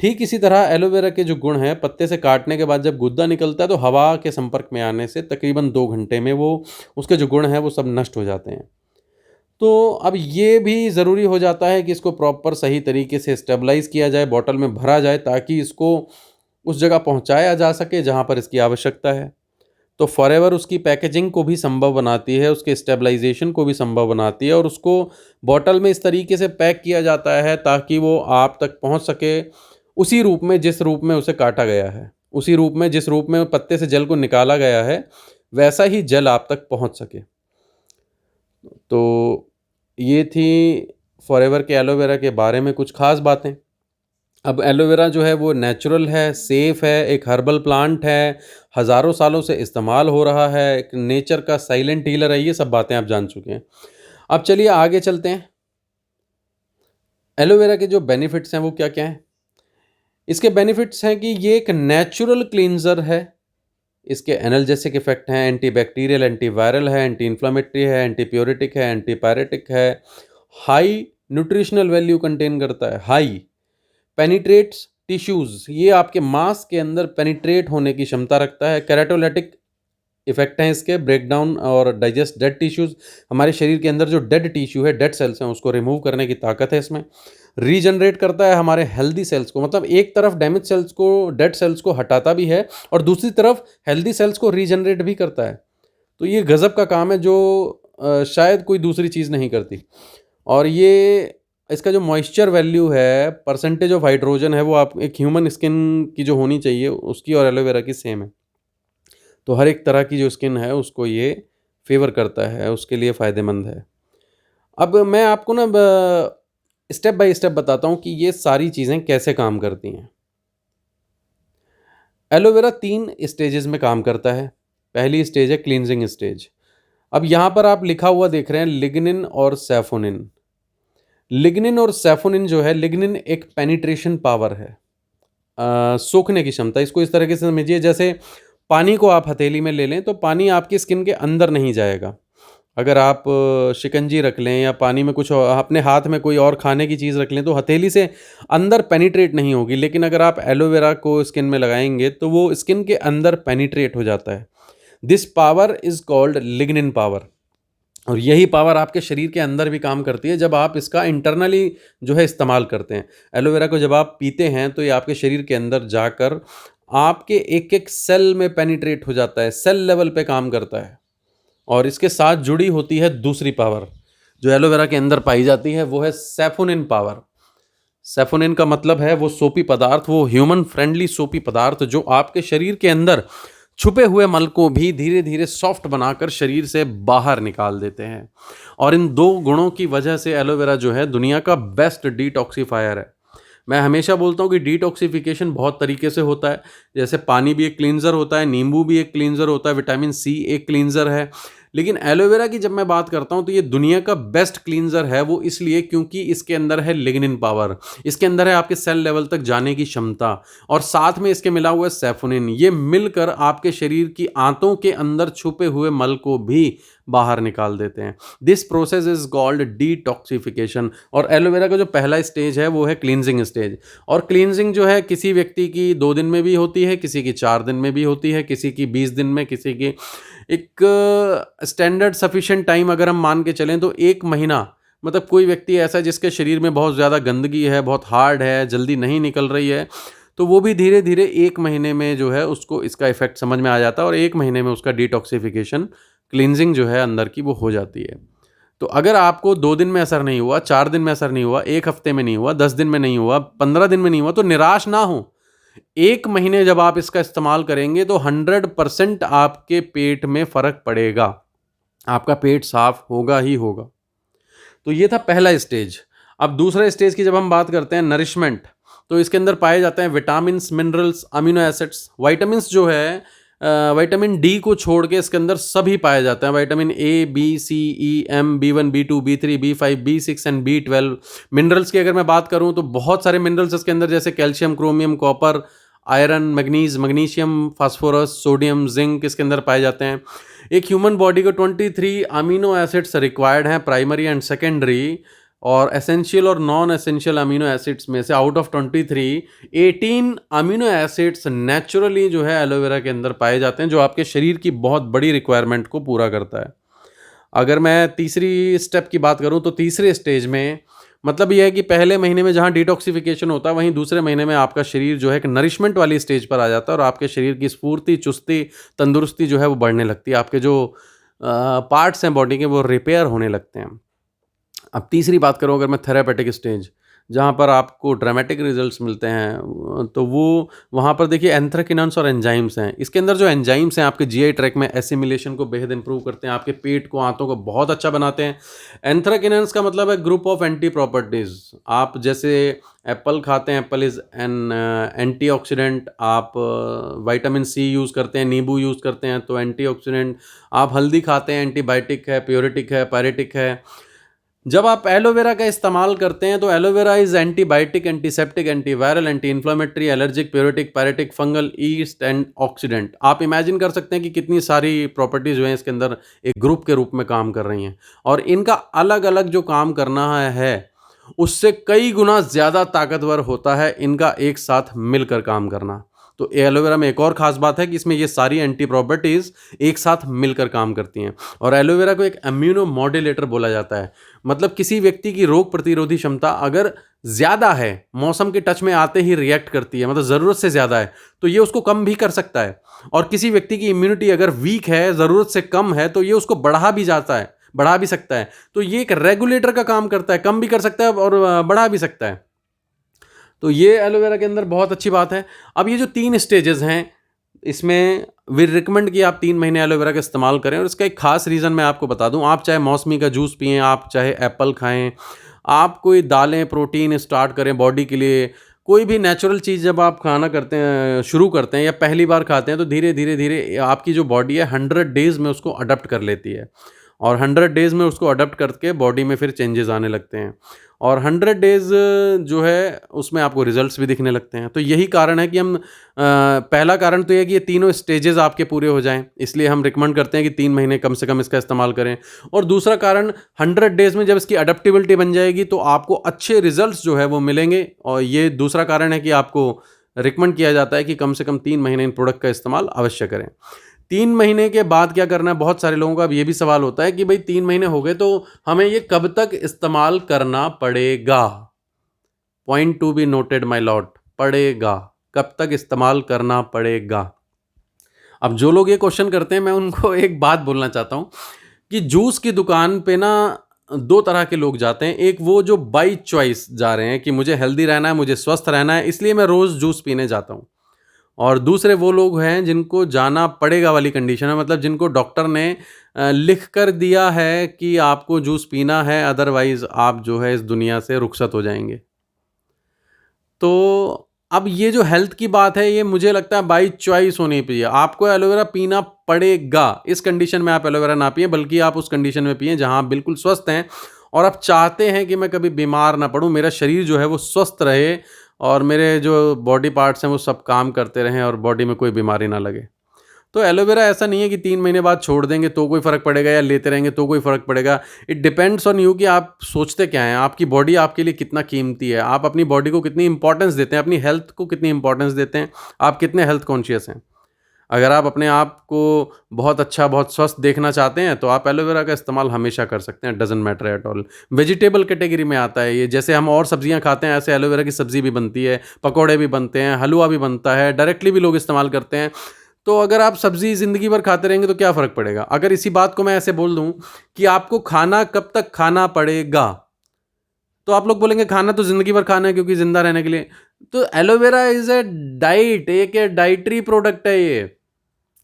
ठीक इसी तरह एलोवेरा के जो गुण हैं, पत्ते से काटने के बाद जब गुद्दा निकलता है तो हवा के संपर्क में आने से तकरीबन 2 घंटे में वो उसके जो गुण हैं वो सब नष्ट हो जाते हैं। तो अब ये भी ज़रूरी हो जाता है कि इसको प्रॉपर सही तरीके से स्टेबलाइज़ किया जाए, बॉटल में भरा जाए, ताकि इसको उस जगह पहुंचाया जा सके जहां पर इसकी आवश्यकता है। तो फॉरएवर उसकी पैकेजिंग को भी संभव बनाती है, उसके स्टेबलाइजेशन को भी संभव बनाती है, और उसको बॉटल में इस तरीके से पैक किया जाता है ताकि वो आप तक पहुंच सके उसी रूप में जिस रूप में उसे काटा गया है, उसी रूप में जिस रूप में पत्ते से जल को निकाला गया है, वैसा ही जल आप तक पहुंच सके। तो ये थी फॉरएवर के एलोवेरा के बारे में कुछ खास बातें। अब एलोवेरा जो है वो नेचुरल है, सेफ़ है, एक हर्बल प्लांट है, हज़ारों सालों से इस्तेमाल हो रहा है, एक नेचर का साइलेंट हीलर है, ये सब बातें आप जान चुके हैं। अब चलिए आगे चलते हैं। एलोवेरा के जो बेनिफिट्स हैं वो क्या-क्या हैं? इसके बेनिफिट्स हैं कि ये एक नेचुरल क्लींज़र है, इसके एनाल्जेसिक इफ़ेक्ट हैं, एंटीबैक्टीरियल, एंटीवायरल है, एंटी इन्फ्लेमेटरी है, एंटीप्यूरिटिक है, एंटीपायरेटिक है, हाई न्यूट्रिशनल वैल्यू कंटेन करता है, हाई पेनिट्रेट्स टिश्यूज़, ये आपके मांस के अंदर पेनिट्रेट होने की क्षमता रखता है। कैराटोलाइटिक इफेक्ट हैं इसके, ब्रेक डाउन और डाइजेस्ट डेड टिश्यूज़, हमारे शरीर के अंदर जो डेड टिश्यू है, डेड सेल्स हैं, उसको रिमूव करने की ताकत है इसमें। रीजनरेट करता है हमारे हेल्दी सेल्स को, मतलब एक तरफ डैमेज सेल्स को, डेड सेल्स को हटाता भी है और दूसरी तरफ हेल्दी सेल्स को रीजनरेट भी करता है। तो ये गज़ब का काम है जो शायद कोई दूसरी चीज़ नहीं करती। और ये इसका जो मॉइस्चर वैल्यू है, परसेंटेज ऑफ हाइड्रोजन है, वो आप एक ह्यूमन स्किन की जो होनी चाहिए उसकी और एलोवेरा की सेम है। तो हर एक तरह की जो स्किन है उसको ये फेवर करता है, उसके लिए फ़ायदेमंद है। अब मैं आपको ना स्टेप बाय स्टेप बताता हूँ कि ये सारी चीज़ें कैसे काम करती हैं। एलोवेरा 3 स्टेजेस में काम करता है। पहली स्टेज है क्लींजिंग स्टेज। अब यहाँ पर आप लिखा हुआ देख रहे हैं लिग्निन और सैफोनिन। लिग्निन और सैफोनिन जो है, लिग्निन एक पेनिट्रेशन पावर है, सोखने की क्षमता। इसको इस तरीके से समझिए, जैसे पानी को आप हथेली में ले लें तो पानी आपकी स्किन के अंदर नहीं जाएगा। अगर आप शिकंजी रख लें या पानी में कुछ अपने हाथ में कोई और खाने की चीज़ रख लें तो हथेली से अंदर पेनिट्रेट नहीं होगी, लेकिन अगर आप एलोवेरा को स्किन में लगाएंगे तो वो स्किन के अंदर पेनिट्रेट हो जाता है। This power is called lignin power. और यही पावर आपके शरीर के अंदर भी काम करती है जब आप इसका इंटरनली जो है इस्तेमाल करते हैं। एलोवेरा को जब आप पीते हैं तो ये आपके शरीर के अंदर जाकर आपके एक-एक सेल में पेनिट्रेट हो जाता है, सेल लेवल पे काम करता है। और इसके साथ जुड़ी होती है दूसरी पावर, जो एलोवेरा के अंदर पाई जाती है, वो है सैफोनिन पावर। सैफोनिन का मतलब है वो सोपी पदार्थ, वो ह्यूमन फ्रेंडली सोपी पदार्थ जो आपके शरीर के अंदर छुपे हुए मल को भी धीरे धीरे सॉफ्ट बनाकर शरीर से बाहर निकाल देते हैं। और इन दो गुणों की वजह से एलोवेरा जो है दुनिया का बेस्ट डिटॉक्सिफायर है। मैं हमेशा बोलता हूँ कि डिटॉक्सिफिकेशन बहुत तरीके से होता है। जैसे पानी भी एक क्लींजर होता है, नींबू भी एक क्लींजर होता है, विटामिन सी एक क्लींजर है। लेकिन एलोवेरा की जब मैं बात करता हूँ तो ये दुनिया का बेस्ट क्लींजर है, वो इसलिए क्योंकि इसके अंदर है लिग्निन पावर, इसके अंदर है आपके सेल लेवल तक जाने की क्षमता, और साथ में इसके मिला हुआ है सैफोनिन। ये मिलकर आपके शरीर की आंतों के अंदर छुपे हुए मल को भी बाहर निकाल देते हैं। This process is called detoxification. और एलोवेरा का जो पहला स्टेज है वो है क्लींजिंग स्टेज। और क्लींजिंग जो है किसी व्यक्ति की 2 दिन में भी होती है, किसी की 4 दिन में भी होती है, किसी की 20 दिन में, किसी की एक स्टैंडर्ड सफिशिएंट टाइम अगर हम मान के चलें तो 1 महीना। मतलब कोई व्यक्ति ऐसा है जिसके शरीर में बहुत ज़्यादा गंदगी है, बहुत हार्ड है, जल्दी नहीं निकल रही है, तो वो भी धीरे-धीरे 1 महीने में जो है उसको इसका इफ़ेक्ट समझ में आ जाता है और 1 महीने में उसका डिटॉक्सिफिकेशन, क्लींजिंग जो है अंदर की वो हो जाती है। तो अगर आपको 2 दिन में असर नहीं हुआ, 4 दिन में असर नहीं हुआ, 1 हफ्ते में नहीं हुआ, 10 दिन में नहीं हुआ, 15 दिन में नहीं हुआ, तो निराश ना हों। 1 महीने जब आप इसका इस्तेमाल करेंगे तो 100% आपके पेट में फ़र्क पड़ेगा। आपका पेट साफ होगा ही होगा। तो ये था पहला स्टेज। अब दूसरे स्टेज की जब हम बात करते हैं नरिशमेंट, तो इसके अंदर पाए जाते हैं vitamins, minerals, amino acids. Vitamins जो है विटामिन डी को छोड़ के इसके अंदर सभी पाए जाते हैं। Vitamin A, B, C, E, M, B1, बी2, B3, B5, B6 and B12. Minerals की अगर मैं बात करूं तो बहुत सारे मिनरल्स इसके अंदर, जैसे calcium, chromium, copper, iron, magnesium, phosphorus, sodium, zinc इसके अंदर पाए जाते हैं। एक ह्यूमन बॉडी को 23 अमीनो एसिड्स रिक्वायर्ड हैं, प्राइमरी एंड सेकेंडरी, और एसेंशियल और नॉन एसेंशियल अमीनो एसिड्स में से out of 23, 18 amino acids naturally जो है एलोवेरा के अंदर पाए जाते हैं, जो आपके शरीर की बहुत बड़ी रिक्वायरमेंट को पूरा करता है। अगर मैं तीसरी स्टेप की बात करूं तो तीसरे स्टेज में मतलब ये है कि पहले महीने में जहां डिटॉक्सिफिकेशन होता है, वहीं दूसरे महीने में आपका शरीर जो है एक नरिशमेंट वाली स्टेज पर आ जाता है और आपके शरीर की स्फूर्ति, चुस्ती, तंदुरुस्ती जो है वो बढ़ने लगती है। आपके जो पार्ट्स हैं बॉडी के वो रिपेयर होने लगते हैं। अब तीसरी बात करूँ अगर मैं थेरापेटिक स्टेज, जहाँ पर आपको ड्रामेटिक रिजल्ट्स मिलते हैं, तो वो वहाँ पर देखिए एंथ्रेकिनन्स और एंजाइम्स हैं। इसके अंदर जो एंजाइम्स हैं आपके जीआई ट्रैक्ट में एसिमिलेशन को बेहद इंप्रूव करते हैं, आपके पेट को, आंतों को बहुत अच्छा बनाते हैं। एंथ्रेकिनन्स का मतलब है ग्रुप ऑफ एंटी प्रॉपर्टीज़। आप जैसे एप्पल खाते हैं, एप्पल इज़ एन एंटीऑक्सीडेंट। आप विटामिन सी यूज़ करते हैं, नींबू यूज़ करते हैं तो एंटीऑक्सीडेंट। आप हल्दी खाते हैं, एंटीबायोटिक है, प्यूरिटिक है, पायरेटिक है। जब आप एलोवेरा का इस्तेमाल करते हैं तो aloe vera is antibiotic, antiseptic, antiviral, anti inflammatory, allergic, pruritic, pyretic, fungal, yeast and oxidant. आप इमेजिन कर सकते हैं कि कितनी सारी प्रॉपर्टीज जो हैं इसके अंदर एक ग्रुप के रूप में काम कर रही हैं, और इनका अलग अलग जो काम करना है उससे कई गुना ज़्यादा ताकतवर होता है इनका एक साथ मिलकर काम करना। तो एलोवेरा में एक और ख़ास बात है कि इसमें ये सारी एंटी प्रॉपर्टीज़ एक साथ मिलकर काम करती हैं। और एलोवेरा को एक इम्यूनो मॉड्यूलेटर बोला जाता है। मतलब किसी व्यक्ति की रोग प्रतिरोधी क्षमता अगर ज़्यादा है, मौसम के टच में आते ही रिएक्ट करती है, मतलब ज़रूरत से ज़्यादा है, तो ये उसको कम भी कर सकता है। और किसी व्यक्ति की इम्यूनिटी अगर वीक है, ज़रूरत से कम है, तो ये उसको बढ़ा भी सकता है। तो ये एक रेगुलेटर का काम करता है, कम भी कर सकता है और बढ़ा भी सकता है। तो ये एलोवेरा के अंदर बहुत अच्छी बात है। अब ये जो 3 स्टेजेस हैं, इसमें वी रिकमेंड कि आप 3 महीने एलोवेरा का इस्तेमाल करें। और इसका एक खास रीज़न मैं आपको बता दूं, आप चाहे मौसमी का जूस पिएं, आप चाहे एप्पल खाएं, आप कोई दालें, प्रोटीन स्टार्ट करें बॉडी के लिए, कोई भी नेचुरल चीज़ जब आप खाना करते हैं, शुरू करते हैं या पहली बार खाते हैं, तो धीरे धीरे धीरे आपकी जो बॉडी है 100 डेज़ में उसको अडॉप्ट कर लेती है। और 100 डेज़ में उसको अडॉप्ट करके बॉडी में फिर चेंजेस आने लगते हैं। और 100 डेज़ जो है उसमें आपको रिजल्ट्स भी दिखने लगते हैं। तो यही कारण है कि हम पहला कारण तो ये है कि ये तीनों स्टेजेस आपके पूरे हो जाएं, इसलिए हम रिकमेंड करते हैं कि 3 महीने कम से कम इसका इस्तेमाल करें। और दूसरा कारण, 100 डेज़ में जब इसकी अडेप्टिबिलिटी बन जाएगी तो आपको अच्छे रिजल्ट्स जो है वो मिलेंगे। और ये दूसरा कारण है कि आपको रिकमेंड किया जाता है कि कम से कम 3 महीने इन प्रोडक्ट का इस्तेमाल अवश्य करें। 3 महीने के बाद क्या करना है, बहुत सारे लोगों का अब ये भी सवाल होता है कि भाई 3 महीने हो गए तो हमें ये कब तक इस्तेमाल करना पड़ेगा। Point to be noted my Lord, पड़ेगा। कब तक इस्तेमाल करना पड़ेगा? अब जो लोग ये क्वेश्चन करते हैं, मैं उनको एक बात बोलना चाहता हूँ कि जूस की दुकान पे ना 2 तरह के लोग जाते हैं। एक वो जो बाय चॉइस जा रहे हैं कि मुझे हेल्दी रहना है, मुझे स्वस्थ रहना है, इसलिए मैं रोज़ जूस पीने जाता हूँ। और दूसरे वो लोग हैं जिनको जाना पड़ेगा वाली कंडीशन है, मतलब जिनको डॉक्टर ने लिख कर दिया है कि आपको जूस पीना है, अदरवाइज़ आप जो है इस दुनिया से रुखसत हो जाएँगे। तो अब ये जो हेल्थ की बात है, ये मुझे लगता है बाय चॉइस होनी चाहिए। आपको एलोवेरा पीना पड़ेगा, इस कंडीशन में आप एलोवेरा ना पिएँ, बल्कि आप उस कंडीशन में पिएँ जहाँ आप बिल्कुल स्वस्थ हैं और आप चाहते हैं कि मैं कभी बीमार ना पड़ूँ, मेरा शरीर जो है वो स्वस्थ रहे और मेरे जो बॉडी पार्ट्स हैं वो सब काम करते रहें और बॉडी में कोई बीमारी ना लगे। तो एलोवेरा ऐसा नहीं है कि 3 महीने बाद छोड़ देंगे तो कोई फ़र्क पड़ेगा या लेते रहेंगे तो कोई फ़र्क पड़ेगा। इट डिपेंड्स ऑन यू कि आप सोचते क्या हैं, आपकी बॉडी आपके लिए कितना कीमती है, आप अपनी बॉडी को कितनी इम्पोर्टेंस देते हैं, अपनी हेल्थ को कितनी इम्पोर्टेंस देते हैं, आप कितने हेल्थ कॉन्शियस हैं। अगर आप अपने आप को बहुत अच्छा, बहुत स्वस्थ देखना चाहते हैं, तो आप एलोवेरा का इस्तेमाल हमेशा कर सकते हैं, doesn't matter at all. Vegetable category में आता है ये, जैसे हम और सब्जियाँ खाते हैं, ऐसे एलोवेरा की सब्ज़ी भी बनती है, पकौड़े भी बनते हैं, हलवा भी बनता है, डायरेक्टली भी लोग इस्तेमाल करते हैं। तो अगर आप सब्ज़ी ज़िंदगी भर खाते रहेंगे तो क्या फ़र्क पड़ेगा? अगर इसी बात को मैं ऐसे बोल दूँ कि आपको खाना कब तक खाना पड़ेगा? तो आप लोग बोलेंगे खाना तो ज़िंदगी भर खाना है क्योंकि ज़िंदा रहने के लिए। तो एलोवेरा इज़ अ डाइट, एक डाइटरी प्रोडक्ट है ये।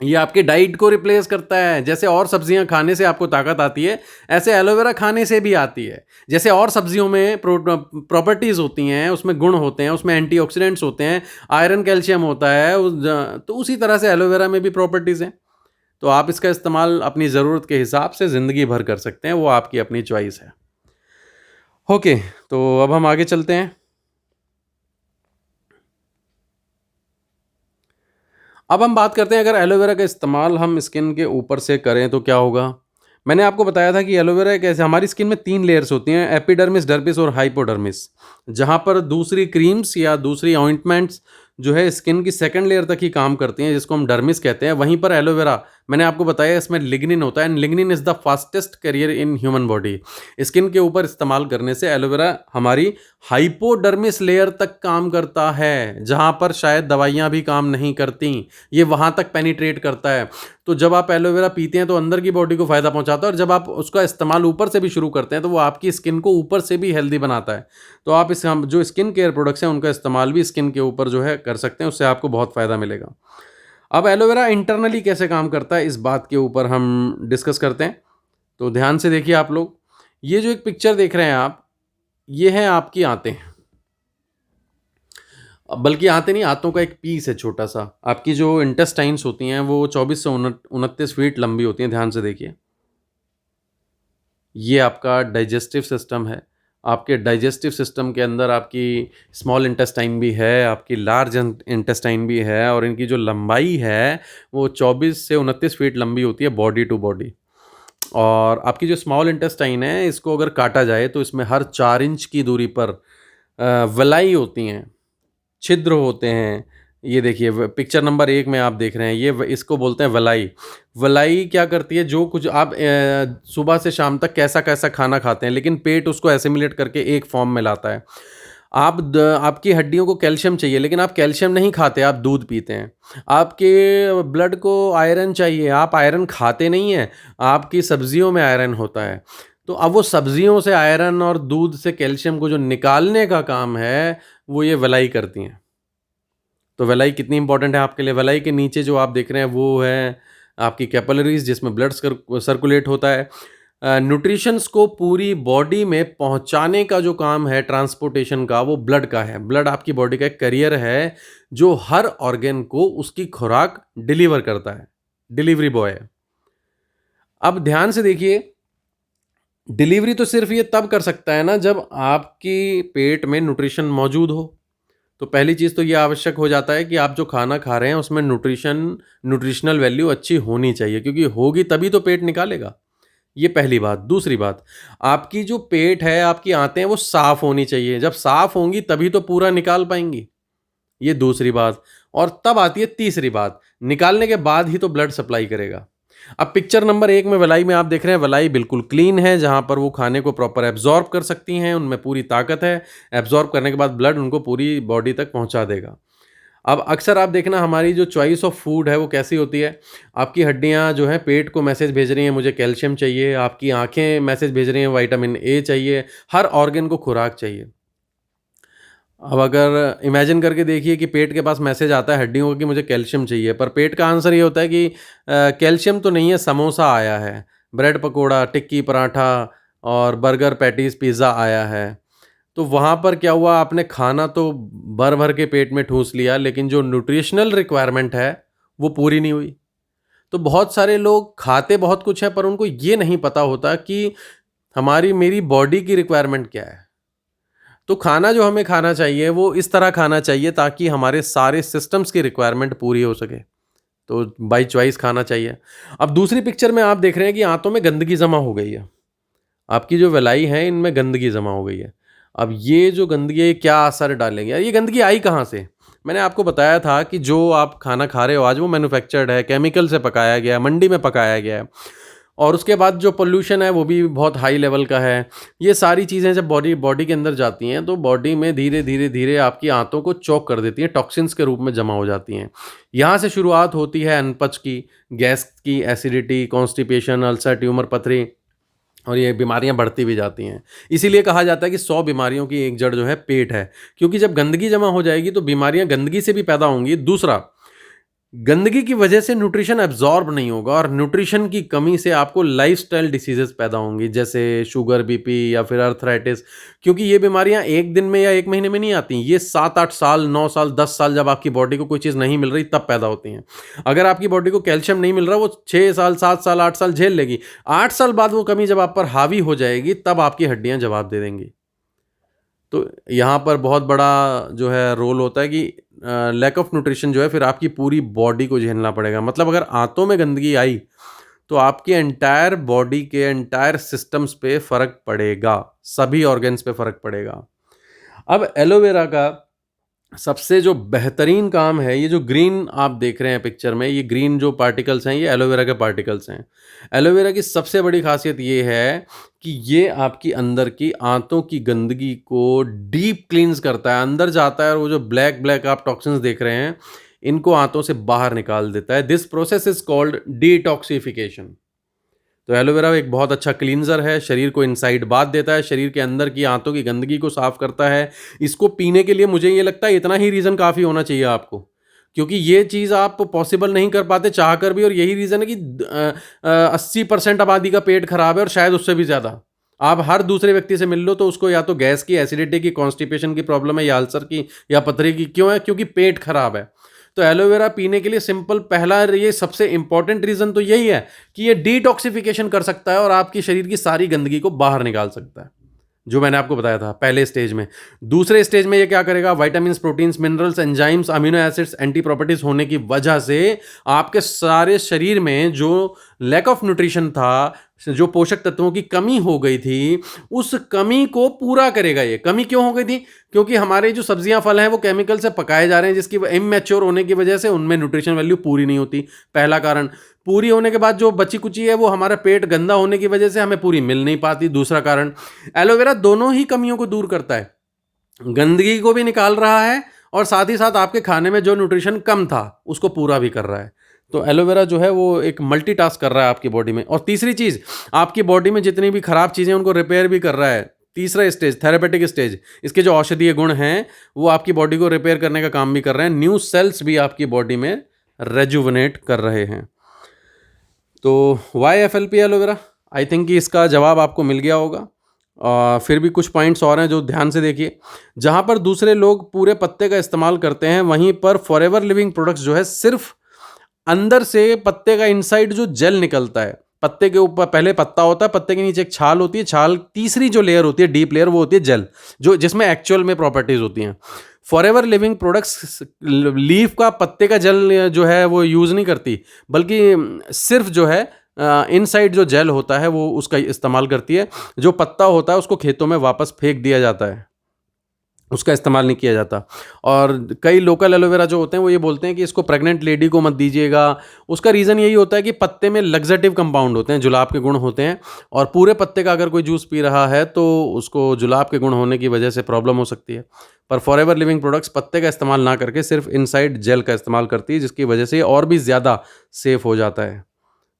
ये आपके डाइट को रिप्लेस करता है। जैसे और सब्जियाँ खाने से आपको ताकत आती है, ऐसे एलोवेरा खाने से भी आती है। जैसे और सब्जियों में प्रॉपर्टीज़ होती हैं, उसमें गुण होते हैं, उसमें एंटीऑक्सीडेंट्स होते हैं, आयरन, कैल्शियम होता है, तो उसी तरह से एलोवेरा में भी प्रॉपर्टीज़ हैं। तो आप इसका इस्तेमाल अपनी ज़रूरत के हिसाब से ज़िंदगी भर कर सकते हैं, वो आपकी अपनी चॉइस है। ओके, तो अब हम आगे चलते हैं। अब हम बात करते हैं अगर एलोवेरा का इस्तेमाल हम स्किन के ऊपर से करें तो क्या होगा? मैंने आपको बताया था कि एलोवेरा एक ऐसे हमारी स्किन में 3 लेयर्स होती हैं, एपिडर्मिस, डर्मिस और हाइपोडर्मिस। जहाँ पर दूसरी क्रीम्स या दूसरी ऑइंटमेंट्स जो है स्किन की सेकंड लेयर तक ही काम करती हैं, जिसको हम डर्मिस कहते हैं। वहीं पर एलोवेरा, मैंने आपको बताया इसमें लिग्निन होता है and lignin is the fastest carrier in human body. Skin के ऊपर इस्तेमाल करने से एलोवेरा हमारी हाइपोडर्मिस लेयर तक काम करता है, जहाँ पर शायद दवाइयाँ भी काम नहीं करती। ये वहाँ तक पेनिट्रेट करता है। तो जब आप एलोवेरा पीते हैं तो अंदर की बॉडी को फ़ायदा पहुँचाता है और जब आप उसका इस्तेमाल ऊपर से भी शुरू करते हैं तो वो आपकी स्किन को ऊपर से भी हेल्दी बनाता है। तो आप इस हम जो स्किन केयर प्रोडक्ट्स हैं उनका इस्तेमाल भी स्किन के ऊपर जो है कर सकते हैं, उससे आपको बहुत फ़ायदा मिलेगा। अब एलोवेरा इंटरनली कैसे काम करता है, इस बात के ऊपर हम डिस्कस करते हैं। तो ध्यान से देखिए आप लोग, ये जो एक पिक्चर देख रहे हैं आप, ये है आपकी आंतें। बल्कि आते नहीं, आंतों का एक पीस है छोटा-सा। आपकी जो इंटेस्टाइन्स होती हैं वो 24 से 29 फीट लंबी होती हैं, ध्यान से देखिए। ये आपका डाइजेस्टिव सिस्टम है। आपके डाइजेस्टिव सिस्टम के अंदर आपकी स्मॉल इंटेस्टाइन भी है, आपकी लार्ज इंटेस्टाइन भी है और इनकी जो लंबाई है वो 24 से 29 फीट लंबी होती है बॉडी टू बॉडी। और आपकी जो स्मॉल इंटेस्टाइन है, इसको अगर काटा जाए तो इसमें हर 4 इंच की दूरी पर विलाई होती हैं, छिद्र होते हैं। ये देखिए पिक्चर नंबर 1 में आप देख रहे हैं, ये इसको बोलते हैं वलाई। वलाई क्या करती है, जो कुछ आप सुबह से शाम तक कैसा-कैसा खाना खाते हैं, लेकिन पेट उसको एसिमिलेट करके एक फॉर्म में लाता है। आपकी हड्डियों को कैल्शियम चाहिए, लेकिन आप कैल्शियम नहीं खाते, आप दूध पीते हैं। आपके ब्लड को आयरन चाहिए, आप आयरन खाते नहीं हैं, आपकी सब्जियों में आयरन होता है। तो अब वो सब्जियों से आयरन और दूध से कैल्शियम को जो निकालने का काम है, वो ये वलाई करती हैं। तो वलाई कितनी इंपॉर्टेंट है आपके लिए? वलाई के नीचे जो आप देख रहे हैं वो है आपकी कैपिलरीज़, जिसमें ब्लड सर्कुलेट होता है। न्यूट्रिशंस को पूरी बॉडी में पहुंचाने का जो काम है ट्रांसपोर्टेशन का, वो ब्लड का है। ब्लड आपकी बॉडी का एक करियर है जो हर ऑर्गन को उसकी खुराक डिलीवर करता है, डिलीवरी बॉय है। अब ध्यान से देखिए, डिलीवरी तो सिर्फ ये तब कर सकता है ना जब आपकी पेट में न्यूट्रिशन मौजूद हो। तो पहली चीज़ तो ये आवश्यक हो जाता है कि आप जो खाना खा रहे हैं उसमें न्यूट्रिशनल वैल्यू अच्छी होनी चाहिए, क्योंकि होगी तभी तो पेट निकालेगा। ये पहली बात। दूसरी बात, आपकी जो पेट है, आपकी आंतें हैं, वो साफ़ होनी चाहिए। जब साफ़ होंगी तभी तो पूरा निकाल पाएँगी। ये दूसरी बात। और तब आती है तीसरी बात, निकालने के बाद ही तो ब्लड सप्लाई करेगा। अब पिक्चर नंबर 1 में वलाई में आप देख रहे हैं, वलाई बिल्कुल क्लीन है, जहाँ पर वो खाने को प्रॉपर एब्ज़ॉर्ब कर सकती हैं, उनमें पूरी ताकत है। एब्ज़ॉर्ब करने के बाद ब्लड उनको पूरी बॉडी तक पहुँचा देगा। अब अक्सर आप देखना हमारी जो चॉइस ऑफ फूड है वो कैसी होती है, आपकी हड्डियाँ जो हैं पेट को मैसेज भेज रही हैं मुझे कैल्शियम चाहिए, आपकी आँखें मैसेज भेज रही हैं विटामिन ए चाहिए, हर ऑर्गन को खुराक चाहिए। अब अगर इमेजिन करके देखिए कि पेट के पास मैसेज आता है हड्डियों का कि मुझे कैल्शियम चाहिए, पर पेट का आंसर ये होता है कि कैल्शियम तो नहीं है, समोसा आया है, ब्रेड पकोड़ा, टिक्की पराठा और बर्गर, पैटीज़, पिज़्ज़ा आया है। तो वहाँ पर क्या हुआ, आपने खाना तो भर-भर के पेट में ठूँस लिया, लेकिन जो न्यूट्रिशनल रिक्वायरमेंट है, वो पूरी नहीं हुई। तो बहुत सारे लोग खाते बहुत कुछ है, पर उनको ये नहीं पता होता कि हमारी मेरी बॉडी की रिक्वायरमेंट क्या है। तो खाना जो हमें खाना चाहिए, वो इस तरह खाना चाहिए ताकि हमारे सारे सिस्टम्स की रिक्वायरमेंट पूरी हो सके। तो बाय चॉइस खाना चाहिए। अब दूसरी पिक्चर में आप देख रहे हैं कि आंतों में गंदगी जमा हो गई है। आपकी जो विलाई है, इनमें गंदगी जमा हो गई है। अब ये जो गंदगी है, ये क्या असर डालेंगे? ये गंदगी आई कहाँ से? मैंने आपको बताया था कि जो आप खाना खा रहे हो आज, वो मैन्युफैक्चर्ड है, केमिकल से पकाया गया है, मंडी में पकाया गया है। और उसके बाद जो पॉल्यूशन है वो भी बहुत हाई लेवल का है। ये सारी चीज़ें जब बॉडी बॉडी के अंदर जाती हैं तो बॉडी में धीरे धीरे धीरे आपकी आंतों को चोक कर देती हैं, टॉक्सिन्स के रूप में जमा हो जाती हैं। यहाँ से शुरुआत होती है अनपच की, गैस की, एसिडिटी, कॉन्स्टिपेशन, अल्सर, ट्यूमर, पथरी, और ये बीमारियां बढ़ती भी जाती हैं। इसीलिए कहा जाता है कि 100 बीमारियों की एक जड़ जो है पेट है, क्योंकि जब गंदगी जमा हो जाएगी तो बीमारियां गंदगी से भी पैदा होंगी। दूसरा, गंदगी की वजह से न्यूट्रिशन एब्जॉर्ब नहीं होगा और न्यूट्रिशन की कमी से आपको लाइफस्टाइल डिसीजेस पैदा होंगी, जैसे शुगर, बीपी या फिर अर्थराइटिस। क्योंकि ये बीमारियां एक दिन में या एक महीने में नहीं आती, ये 7-8 साल, 9 साल, 10 साल जब आपकी बॉडी को कोई चीज़ नहीं मिल रही तब पैदा होती हैं। अगर आपकी बॉडी को कैल्शियम नहीं मिल रहा, वो 6 साल, 7 साल, 8 साल झेल लेगी। 8 साल बाद वो कमी जब आप पर हावी हो जाएगी, तब आपकी हड्डियां जवाब दे देंगी। तो यहाँ पर बहुत बड़ा जो है रोल होता है कि लैक ऑफ न्यूट्रिशन जो है फिर आपकी पूरी बॉडी को झेलना पड़ेगा। मतलब अगर आंतों में गंदगी आई तो आपके एंटायर बॉडी के एंटायर सिस्टम्स पे फ़र्क पड़ेगा, सभी ऑर्गन्स पे फ़र्क पड़ेगा। अब एलोवेरा का सबसे जो बेहतरीन काम है, ये जो ग्रीन आप देख रहे हैं पिक्चर में, ये ग्रीन जो पार्टिकल्स हैं, ये एलोवेरा के पार्टिकल्स हैं। एलोवेरा की सबसे बड़ी खासियत ये है कि ये आपकी अंदर की आंतों की गंदगी को डीप क्लींस करता है, अंदर जाता है और वो जो ब्लैक ब्लैक आप टॉक्सिन्स देख रहे हैं, इनको आंतों से बाहर निकाल देता है। This process is called detoxification. तो एलोवेरा एक बहुत अच्छा क्लींजर है, शरीर को इनसाइड बाथ देता है, शरीर के अंदर की आंतों की गंदगी को साफ करता है। इसको पीने के लिए मुझे ये लगता है इतना ही रीज़न काफ़ी होना चाहिए आपको, क्योंकि ये चीज़ आप पॉसिबल नहीं कर पाते चाह कर भी, और यही रीज़न है कि 80% आबादी का पेट खराब है और शायद उससे भी ज़्यादा। आप हर दूसरे व्यक्ति से मिल लो तो उसको या तो गैस की, एसिडिटी की, कॉन्स्टिपेशन की प्रॉब्लम है, या अल्सर की, या पथरी की। क्यों है? क्योंकि पेट खराब है। तो एलोवेरा पीने के लिए सिंपल पहला ये सबसे इंपॉर्टेंट रीज़न तो यही है कि ये डिटॉक्सिफिकेशन कर सकता है और आपकी शरीर की सारी गंदगी को बाहर निकाल सकता है, जो मैंने आपको बताया था पहले स्टेज में। दूसरे स्टेज में ये क्या करेगा? Vitamins, proteins, minerals, enzymes, amino acids, anti properties होने की वजह से आपके सारे शरीर में जो लैक ऑफ न्यूट्रिशन था, जो पोषक तत्वों की कमी हो गई थी, उस कमी को पूरा करेगा। ये कमी क्यों हो गई थी? क्योंकि हमारे जो सब्जियां, फल हैं, वो केमिकल से पकाए जा रहे हैं, जिसकी इमैच्योर होने की वजह से उनमें न्यूट्रिशन वैल्यू पूरी नहीं होती। पहला कारण। पूरी होने के बाद जो बची कुची है वो हमारा पेट गंदा होने की वजह से हमें पूरी मिल नहीं पाती। दूसरा कारण। एलोवेरा दोनों ही कमियों को दूर करता है, गंदगी को भी निकाल रहा है और साथ ही साथ आपके खाने में जो न्यूट्रिशन कम था उसको पूरा भी कर रहा है। तो एलोवेरा जो है वो एक मल्टीटास्क कर रहा है आपकी बॉडी में। और तीसरी चीज़, आपकी बॉडी में जितनी भी खराब चीज़ें उनको रिपेयर भी कर रहा है। तीसरा स्टेज, थेरेपेटिक स्टेज, इसके जो औषधीय गुण हैं वो आपकी बॉडी को रिपेयर करने का काम भी कर रहे हैं। न्यू सेल्स भी आपकी बॉडी में रेजुवनेट कर रहे हैं। तो why FLP aloe vera, I think कि इसका जवाब आपको मिल गया होगा। फिर भी कुछ पॉइंट्स और हैं जो ध्यान से देखिए। जहाँ पर दूसरे लोग पूरे पत्ते का इस्तेमाल करते हैं, वहीं पर फॉरएवर लिविंग प्रोडक्ट्स जो है सिर्फ अंदर से पत्ते का इनसाइड जो जेल निकलता है, पत्ते के ऊपर पहले पत्ता होता है, पत्ते के नीचे एक छाल होती है, छाल तीसरी जो लेयर होती है, डीप लेयर, वो होती है जेल, जो जिसमें एक्चुअल में प्रॉपर्टीज होती हैं। फॉरएवर लिविंग प्रोडक्ट्स लीफ का, पत्ते का जेल जो है वो यूज़ नहीं करती, बल्कि सिर्फ जो है इनसाइड जो जेल होता है वो उसका इस्तेमाल करती है। जो पत्ता होता है उसको खेतों में वापस फेंक दिया जाता है। उसका इस्तेमाल नहीं किया जाता। और कई लोकल एलोवेरा जो होते हैं वो ये बोलते हैं कि इसको प्रेग्नेंट लेडी को मत दीजिएगा। उसका रीज़न यही होता है कि पत्ते में लग्ज़ेटिव कंपाउंड होते हैं, जुलाब के गुण होते हैं, और पूरे पत्ते का अगर कोई जूस पी रहा है तो उसको जुलाब के गुण होने की वजह से प्रॉब्लम हो सकती है। पर फॉरएवर लिविंग प्रोडक्ट्स पत्ते का इस्तेमाल ना करके सिर्फ़ इनसाइड जेल का इस्तेमाल करती है, जिसकी वजह से ये और भी ज़्यादा सेफ़ हो जाता है।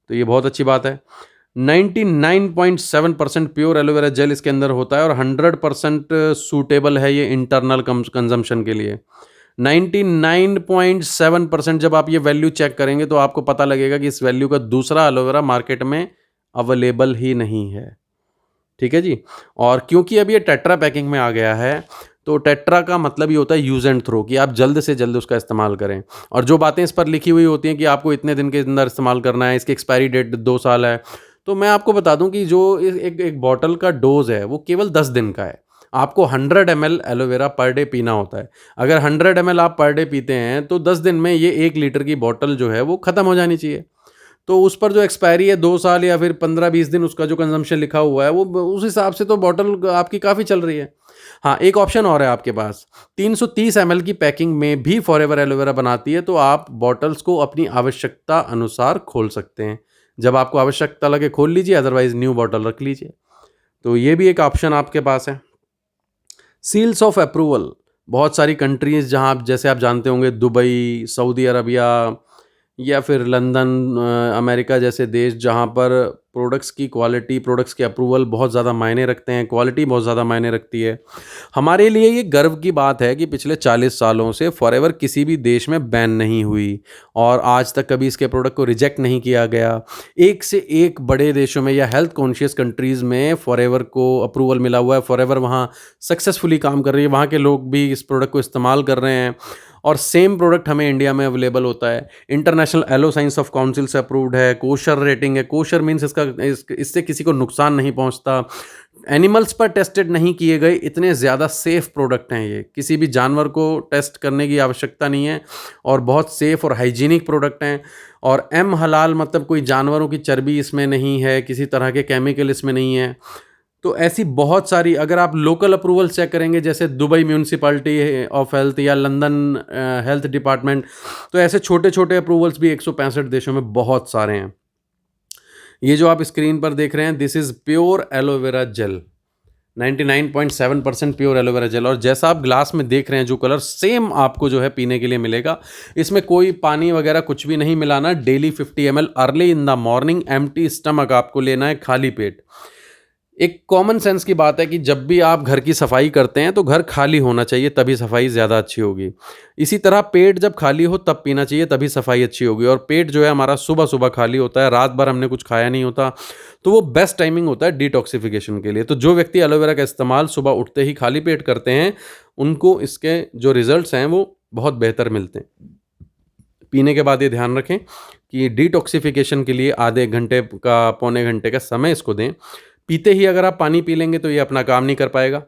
तो ये बहुत अच्छी बात है। 99.7% प्योर एलोवेरा जेल इसके अंदर होता है, और 100% सूटेबल है ये इंटरनल कंजम्पशन के लिए। 99.7% जब आप ये वैल्यू चेक करेंगे तो आपको पता लगेगा कि इस वैल्यू का दूसरा एलोवेरा मार्केट में अवेलेबल ही नहीं है। ठीक है जी। और क्योंकि अब ये टेट्रा पैकिंग में आ गया है, तो टेट्रा का मतलब ये होता है यूज़ एंड थ्रो, कि आप जल्द से जल्द उसका इस्तेमाल करें। और जो बातें इस पर लिखी हुई होती हैं कि आपको इतने दिन के अंदर इस्तेमाल करना है, इसकी एक्सपायरी डेट 2 साल है, तो मैं आपको बता दूं कि जो एक बॉटल का डोज है वो केवल 10 दिन का है। आपको 100 ml एलोवेरा पर डे पीना होता है। अगर 100 ml आप पर डे पीते हैं तो 10 दिन में ये 1 लीटर की बॉटल जो है वो ख़त्म हो जानी चाहिए। तो उस पर जो एक्सपायरी है 2 साल या फिर 15-20 दिन उसका जो कंजम्पशन लिखा हुआ है, वो उस हिसाब से तो बॉटल आपकी काफ़ी चल रही है। हाँ, एक ऑप्शन और है आपके पास। 330 ml की पैकिंग में भी फॉरएवर एलोवेरा बनाती है, तो आप बॉटल्स को अपनी आवश्यकता अनुसार खोल सकते हैं। जब आपको आवश्यकता लगे खोल लीजिए, अदरवाइज़ न्यू बॉटल रख लीजिए। तो ये भी एक ऑप्शन आपके पास है। सील्स ऑफ अप्रूवल, बहुत सारी कंट्रीज़ जहाँ आप, जैसे आप जानते होंगे, दुबई, सऊदी अरबिया या फिर लंदन, अमेरिका जैसे देश, जहाँ पर प्रोडक्ट्स की क्वालिटी, प्रोडक्ट्स के अप्रूवल बहुत ज़्यादा मायने रखते हैं, क्वालिटी बहुत ज़्यादा मायने रखती है। हमारे लिए ये गर्व की बात है कि पिछले 40 सालों से फॉरएवर किसी भी देश में बैन नहीं हुई, और आज तक कभी इसके प्रोडक्ट को रिजेक्ट नहीं किया गया। एक से एक बड़े देशों में या हेल्थ कॉन्शियस कंट्रीज़ में फॉरएवर को अप्रूवल मिला हुआ है। फॉरएवर वहाँ सक्सेसफुली काम कर रही है, वहाँ के लोग भी इस प्रोडक्ट को इस्तेमाल कर रहे हैं, और सेम प्रोडक्ट हमें इंडिया में अवेलेबल होता है। International aloe science of council से अप्रूव्ड है, कोशर रेटिंग है। कोशर मीन्स इससे किसी को नुकसान नहीं पहुंचता। एनिमल्स पर टेस्टेड नहीं किए गए, इतने ज़्यादा सेफ़ प्रोडक्ट हैं ये, किसी भी जानवर को टेस्ट करने की आवश्यकता नहीं है, और बहुत सेफ़ और हाइजीनिक प्रोडक्ट हैं। और एम हलाल मतलब कोई जानवरों की चर्बी इसमें नहीं है, किसी तरह के केमिकल इसमें नहीं है। तो ऐसी बहुत सारी, अगर आप लोकल अप्रूवल चेक करेंगे, जैसे दुबई म्यूनिसिपैलिटी ऑफ हेल्थ या लंदन हेल्थ डिपार्टमेंट, तो ऐसे छोटे छोटे अप्रूवल्स भी 165 देशों में बहुत सारे हैं। ये जो आप स्क्रीन पर देख रहे हैं, this is pure aloe vera gel, 99.7% pure aloe vera gel. और जैसा आप ग्लास में देख रहे हैं, जो कलर सेम आपको जो है पीने के लिए मिलेगा, इसमें कोई पानी वगैरह कुछ भी नहीं मिलाना। Daily 50 ml early in the morning, empty stomach आपको लेना है, खाली पेट। एक कॉमन सेंस की बात है कि जब भी आप घर की सफाई करते हैं तो घर खाली होना चाहिए, तभी सफाई ज़्यादा अच्छी होगी। इसी तरह पेट जब खाली हो तब पीना चाहिए, तभी सफाई अच्छी होगी। और पेट जो है हमारा सुबह सुबह खाली होता है, रात भर हमने कुछ खाया नहीं होता, तो वो बेस्ट टाइमिंग होता है डिटॉक्सिफिकेशन के लिए। तो जो व्यक्ति एलोवेरा का इस्तेमाल सुबह उठते ही खाली पेट करते हैं, उनको इसके जो रिजल्ट्स हैं वो बहुत बेहतर मिलते हैं। पीने के बाद ये ध्यान रखें कि डिटॉक्सिफिकेशन के लिए आधे घंटे का, पौने घंटे का समय इसको दें। पीते ही अगर आप पानी पी लेंगे तो ये अपना काम नहीं कर पाएगा,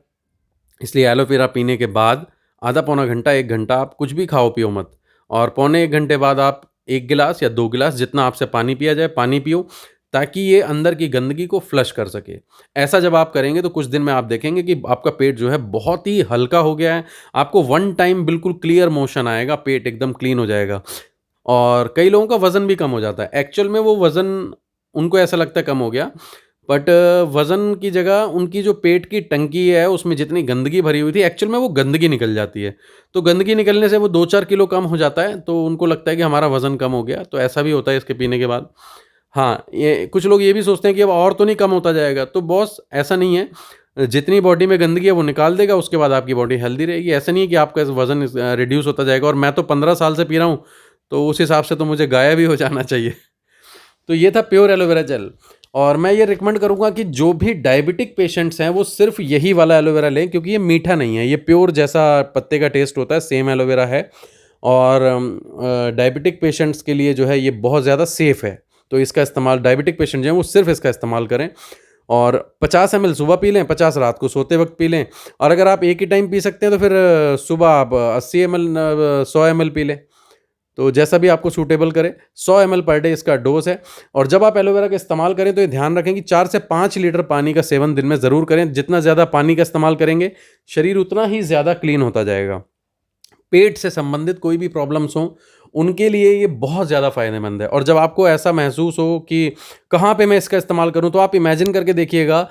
इसलिए एलोवेरा पीने के बाद आधा पौना घंटा, 1 घंटा आप कुछ भी खाओ पियो मत, और पौने 1 घंटे बाद आप 1 गिलास या 2 गिलास, जितना आपसे पानी पिया जाए, पानी पियो, ताकि ये अंदर की गंदगी को फ्लश कर सके। ऐसा जब आप करेंगे तो कुछ दिन में आप देखेंगे कि आपका पेट जो है बहुत ही हल्का हो गया है, आपको वन टाइम बिल्कुल क्लियर मोशन आएगा, पेट एकदम क्लीन हो जाएगा। और कई लोगों का वज़न भी कम हो जाता है। एक्चुअल में वो वज़न, उनको ऐसा लगता है कम हो गया, बट वज़न की जगह उनकी जो पेट की टंकी है उसमें जितनी गंदगी भरी हुई थी, एक्चुअल में वो गंदगी निकल जाती है। तो गंदगी निकलने से वो 2-4 किलो कम हो जाता है, तो उनको लगता है कि हमारा वज़न कम हो गया। तो ऐसा भी होता है इसके पीने के बाद। हाँ, ये कुछ लोग ये भी सोचते हैं कि अब और तो नहीं कम होता जाएगा, तो बॉस ऐसा नहीं है। जितनी बॉडी में गंदगी है वो निकाल देगा, उसके बाद आपकी बॉडी हेल्दी रहेगी। ऐसा नहीं है कि आपका वज़न रिड्यूस होता जाएगा। और मैं तो 15 साल से पी रहा हूँ, तो उस हिसाब से तो मुझे गायब ही हो जाना चाहिए। तो ये था प्योर एलोवेरा जेल। और मैं ये रिकमेंड करूँगा कि जो भी डायबिटिक पेशेंट्स हैं वो सिर्फ यही वाला एलोवेरा लें, क्योंकि ये मीठा नहीं है, ये प्योर जैसा पत्ते का टेस्ट होता है सेम एलोवेरा है। और डायबिटिक पेशेंट्स के लिए जो है ये बहुत ज़्यादा सेफ़ है, तो इसका इस्तेमाल डायबिटिक पेशेंट जो हैं वो सिर्फ इसका इस्तेमाल करें। और 50 ml सुबह पी लें, 50 रात को सोते वक्त पी लें। और अगर आप एक ही टाइम पी सकते हैं तो फिर सुबह आप 80 ml 100 ml पी लें। तो जैसा भी आपको सूटेबल करे। 100 ml पर डे इसका डोज़ है। और जब आप एलोवेरा का इस्तेमाल करें तो ये ध्यान रखें कि 4 से 5 लीटर पानी का सेवन दिन में ज़रूर करें। जितना ज़्यादा पानी का इस्तेमाल करेंगे, शरीर उतना ही ज़्यादा क्लीन होता जाएगा। पेट से संबंधित कोई भी प्रॉब्लम्स हों, उनके लिए ये बहुत ज़्यादा फ़ायदेमंद है। और जब आपको ऐसा महसूस हो कि कहाँ पे मैं इसका इस्तेमाल करूँ, तो आप इमेजिन करके देखिएगा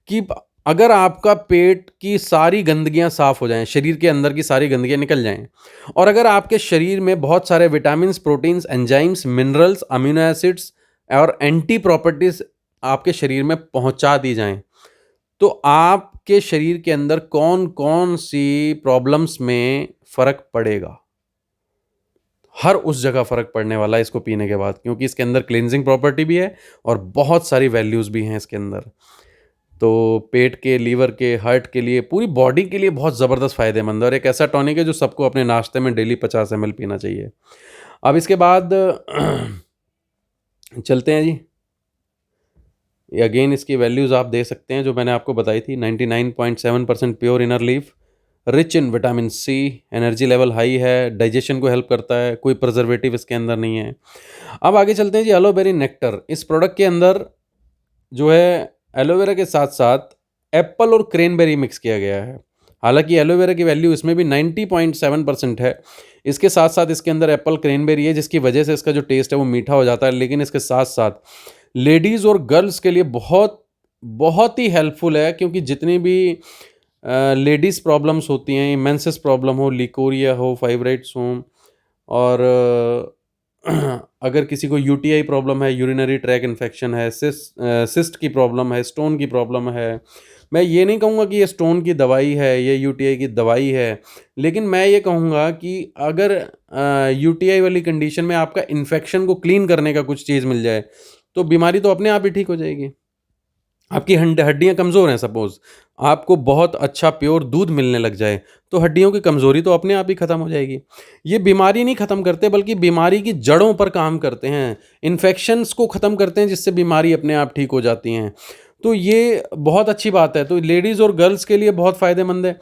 कि अगर आपका पेट की सारी गंदगियाँ साफ़ हो जाएँ, शरीर के अंदर की सारी गंदगियाँ निकल जाएँ, और अगर आपके शरीर में बहुत सारे vitamins, proteins, enzymes, minerals, amino acids और एंटी प्रॉपर्टीज़ आपके शरीर में पहुँचा दी जाएँ, तो आपके शरीर के अंदर कौन-कौन सी प्रॉब्लम्स में फ़र्क पड़ेगा? हर उस जगह फ़र्क पड़ने वाला है इसको पीने के बाद, क्योंकि इसके अंदर क्लींजिंग प्रॉपर्टी भी है और बहुत सारी वैल्यूज़ भी हैं इसके अंदर। तो पेट के, लीवर के, हार्ट के लिए, पूरी बॉडी के लिए बहुत ज़बरदस्त फ़ायदेमंद है और एक ऐसा टॉनिक है जो सबको अपने नाश्ते में डेली 50 ml पीना चाहिए। अब इसके बाद चलते हैं जी। ये अगेन इसकी वैल्यूज़ आप दे सकते हैं जो मैंने आपको बताई थी। 99.7% pure inner leaf, rich in vitamin C, energy level high है, डाइजेशन को हेल्प करता है, कोई प्रिजर्वेटिव इसके अंदर नहीं है। अब आगे चलते हैं जी। एलोवेरी नेक्टर, इस प्रोडक्ट के अंदर जो है एलोवेरा के साथ-साथ एप्पल और क्रैनबेरी मिक्स किया गया है। हालाँकि एलोवेरा की वैल्यू इसमें भी 90.7% है। इसके साथ-साथ इसके अंदर एप्पल, क्रैनबेरी है जिसकी वजह से इसका जो टेस्ट है वो मीठा हो जाता है। लेकिन इसके साथ-साथ लेडीज़ और गर्ल्स के लिए बहुत, बहुत ही हेल्पफुल है, क्योंकि जितनी भी लेडीज़ प्रॉब्लम्स होती हैं, मेंसेस प्रॉब्लम हो, लिकोरिया हो, फाइब्राइड्स हों, और अगर किसी को यूटीआई प्रॉब्लम है, यूरिनरी ट्रैक इन्फेक्शन है, सिस्ट की प्रॉब्लम है, स्टोन की प्रॉब्लम है। मैं ये नहीं कहूँगा कि ये स्टोन की दवाई है, ये यूटीआई की दवाई है, लेकिन मैं ये कहूँगा कि अगर यूटीआई वाली कंडीशन में आपका इन्फेक्शन को क्लीन करने का कुछ चीज़ मिल जाए, तो बीमारी तो अपने आप ही ठीक हो जाएगी। आपकी हड्डियाँ कमज़ोर हैं, सपोज़ आपको बहुत अच्छा प्योर दूध मिलने लग जाए, तो हड्डियों की कमज़ोरी तो अपने आप ही ख़त्म हो जाएगी। ये बीमारी नहीं ख़त्म करते, बल्कि बीमारी की जड़ों पर काम करते हैं, इन्फेक्शंस को ख़त्म करते हैं, जिससे बीमारी अपने आप ठीक हो जाती हैं। तो ये बहुत अच्छी बात है, तो लेडीज़ और गर्ल्स के लिए बहुत फ़ायदेमंद है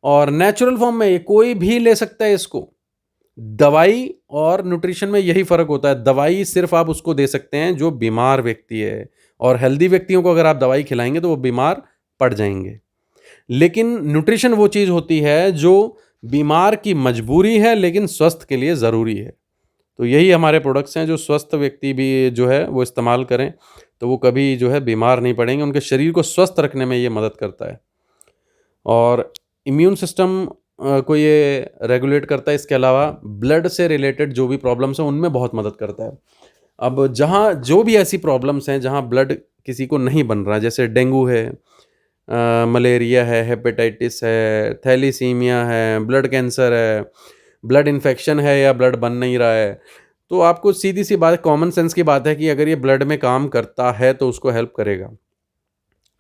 और नेचुरल फॉर्म में ये कोई भी ले सकता है इसको। दवाई और न्यूट्रिशन में यही फ़र्क होता है, दवाई सिर्फ़ आप उसको दे सकते हैं जो बीमार व्यक्ति है, और हेल्दी व्यक्तियों को अगर आप दवाई खिलाएँगे तो वो बीमार पड़ जाएँगे। लेकिन न्यूट्रिशन वो चीज़ होती है जो बीमार की मजबूरी है, लेकिन स्वस्थ के लिए ज़रूरी है। तो यही हमारे प्रोडक्ट्स हैं जो स्वस्थ व्यक्ति भी जो है वो इस्तेमाल करें, तो वो कभी जो है बीमार नहीं पड़ेंगे, उनके शरीर को स्वस्थ रखने में ये मदद करता है। और इम्यून सिस्टम को ये रेगुलेट करता है। इसके अलावा ब्लड से रिलेटेड जो भी प्रॉब्लम्स हैं उनमें बहुत मदद करता है। अब जहाँ जो भी ऐसी प्रॉब्लम्स हैं जहाँ ब्लड किसी को नहीं बन रहा है, जैसे डेंगू है, मलेरिया है, हेपेटाइटिस है, थैलीसीमिया है, ब्लड कैंसर है, ब्लड इन्फेक्शन है या ब्लड बन नहीं रहा है, तो आपको सीधी-सी बात, कॉमन सेंस की बात है कि अगर ये ब्लड में काम करता है तो उसको हेल्प करेगा।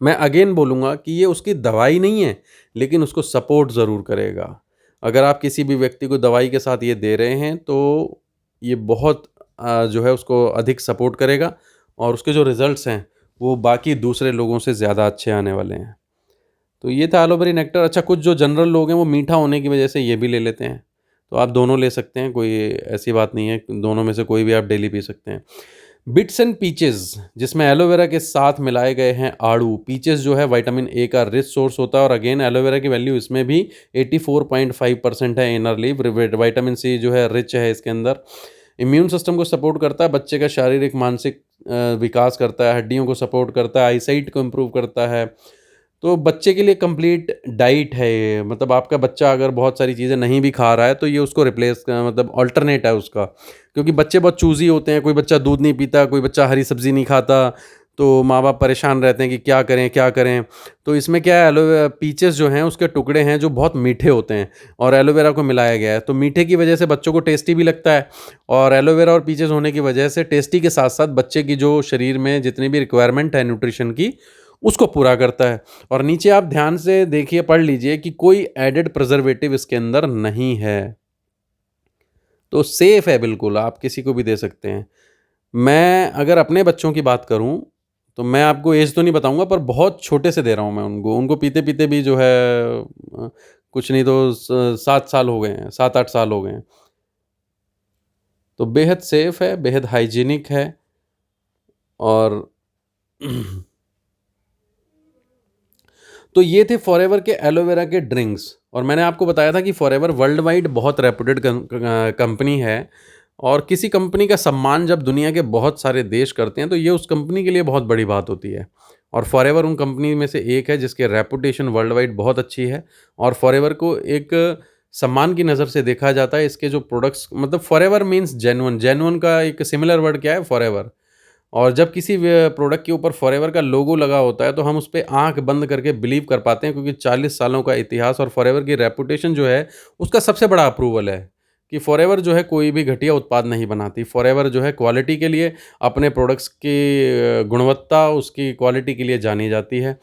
मैं अगेन बोलूँगा कि ये उसकी दवाई नहीं है, लेकिन उसको सपोर्ट ज़रूर करेगा। अगर आप किसी भी व्यक्ति को दवाई के साथ ये दे रहे हैं, तो ये बहुत जो है उसको अधिक सपोर्ट करेगा और उसके जो रिज़ल्ट्स हैं, वो बाकी दूसरे लोगों से ज़्यादा अच्छे आने वाले हैं। तो ये था एलोवेरा नेक्टर। अच्छा, कुछ जो जनरल लोग हैं, वो मीठा होने की वजह से ये भी ले लेते हैं, तो आप दोनों ले सकते हैं, कोई ऐसी बात नहीं है, दोनों में से कोई भी आप डेली पी सकते हैं। बिट्स एंड पीचेस, जिसमें एलोवेरा के साथ मिलाए गए हैं आड़ू। पीचेस जो है विटामिन ए का रिच सोर्स होता है और अगेन एलोवेरा की वैल्यू इसमें भी 84.5% है। इनर लीफ, विटामिन सी जो है रिच है इसके अंदर। इम्यून सिस्टम को सपोर्ट करता है, बच्चे का शारीरिक मानसिक विकास करता है, हड्डियों को सपोर्ट करता है, आईसाइट को इम्प्रूव करता है। तो बच्चे के लिए कंप्लीट डाइट है ये, मतलब आपका बच्चा अगर बहुत सारी चीज़ें नहीं भी खा रहा है तो ये उसको रिप्लेस मतलब अल्टरनेट है उसका, क्योंकि बच्चे बहुत चूज़ी होते हैं, कोई बच्चा दूध नहीं पीता, कोई बच्चा हरी सब्ज़ी नहीं खाता, तो माँ बाप परेशान रहते हैं कि क्या करें क्या करें। तो इसमें क्या है, एलोवेरा पीचेस जो हैं उसके टुकड़े हैं जो बहुत मीठे होते हैं और एलोवेरा को मिलाया गया है, तो मीठे की वजह से बच्चों को टेस्टी भी लगता है, और एलोवेरा और पीचेस होने की वजह से टेस्टी के साथ साथ बच्चे की जो शरीर में जितनी भी रिक्वायरमेंट है न्यूट्रिशन की, उसको पूरा करता है। और नीचे आप ध्यान से देखिए, पढ़ लीजिए कि कोई एडेड प्रिजर्वेटिव इसके अंदर नहीं है, तो सेफ है बिल्कुल, आप किसी को भी दे सकते हैं। मैं अगर अपने बच्चों की बात करूं, तो मैं आपको एज तो नहीं बताऊंगा, पर बहुत छोटे से दे रहा हूं मैं उनको, पीते पीते भी जो है कुछ नहीं तो 7 साल हो गए हैं, 7-8 साल हो गए हैं। तो बेहद सेफ़ है, बेहद हाइजीनिक है और तो ये थे फॉरएवर के एलोवेरा के ड्रिंक्स और मैंने आपको बताया था कि फॉरएवर वर्ल्ड वाइड बहुत रेपुटेड कंपनी है और किसी कंपनी का सम्मान जब दुनिया के बहुत सारे देश करते हैं तो ये उस कंपनी के लिए बहुत बड़ी बात होती है और फॉरएवर उन कंपनी में से एक है जिसके रेपुटेशन वर्ल्ड वाइड बहुत अच्छी है और फॉरएवर को एक सम्मान की नज़र से देखा जाता है। इसके जो प्रोडक्ट्स मतलब फॉरएवर मीन्स जेन्युइन, जेन्युइन का एक सिमिलर वर्ड क्या है? फॉरएवर। और जब किसी प्रोडक्ट के ऊपर फॉरएवर का लोगो लगा होता है तो हम उस पे आँख बंद करके बिलीव कर पाते हैं क्योंकि 40 सालों का इतिहास और फॉरएवर की रेपुटेशन जो है उसका सबसे बड़ा अप्रूवल है कि फॉरएवर जो है कोई भी घटिया उत्पाद नहीं बनाती। फॉरएवर जो है क्वालिटी के लिए अपने प्रोडक्ट्स की गुणवत्ता उसकी क्वालिटी के लिए जानी जाती है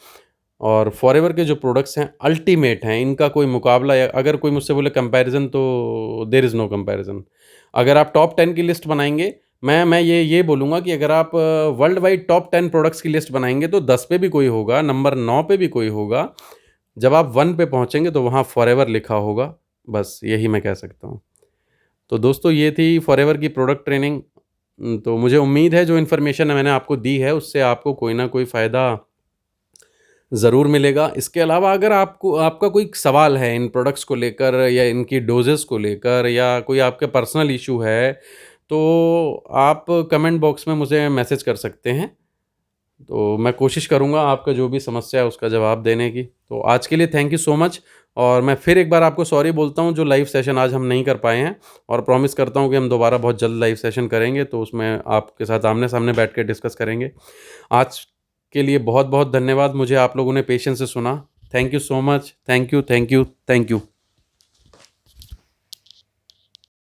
और फॉरएवर के जो प्रोडक्ट्स हैं अल्टीमेट हैं, इनका कोई मुकाबला या अगर कोई मुझसे बोले कंपैरिज़न तो देयर इज़ नो कंपैरिज़न। अगर आप टॉप 10 की लिस्ट बनाएँगे मैं ये बोलूँगा कि अगर आप वर्ल्ड वाइड टॉप 10 प्रोडक्ट्स की लिस्ट बनाएँगे तो 10 पे भी कोई होगा, नंबर 9 पे भी कोई होगा। जब आप 1 पे पहुँचेंगे तो वहाँ फॉरएवर लिखा होगा। बस यही मैं कह सकता हूँ। तो दोस्तों ये थी फॉरएवर की प्रोडक्ट ट्रेनिंग। तो मुझे उम्मीद है जो इन्फॉर्मेशन मैंने आपको दी है उससे आपको कोई ना कोई फ़ायदा ज़रूर मिलेगा। इसके अलावा अगर आपको आपका कोई सवाल है इन प्रोडक्ट्स को लेकर या इनकी डोज़ेज़ को लेकर या कोई आपके पर्सनल इश्यू है, तो आप कमेंट बॉक्स में मुझे मैसेज कर सकते हैं। तो मैं कोशिश करूँगा आपका जो भी समस्या है उसका जवाब देने की। तो आज के लिए थैंक यू सो मच और मैं फिर एक बार आपको सॉरी बोलता हूँ जो लाइव सेशन आज हम नहीं कर पाए हैं और प्रॉमिस करता हूँ कि हम दोबारा बहुत जल्द लाइव सेशन करेंगे तो उसमें आपके साथ आमने-सामने बैठ के डिस्कस करेंगे। आज के लिए बहुत-बहुत धन्यवाद। मुझे आप लोगों ने पेशेंस से सुना। Thank you so much. Thank you, thank you, thank you.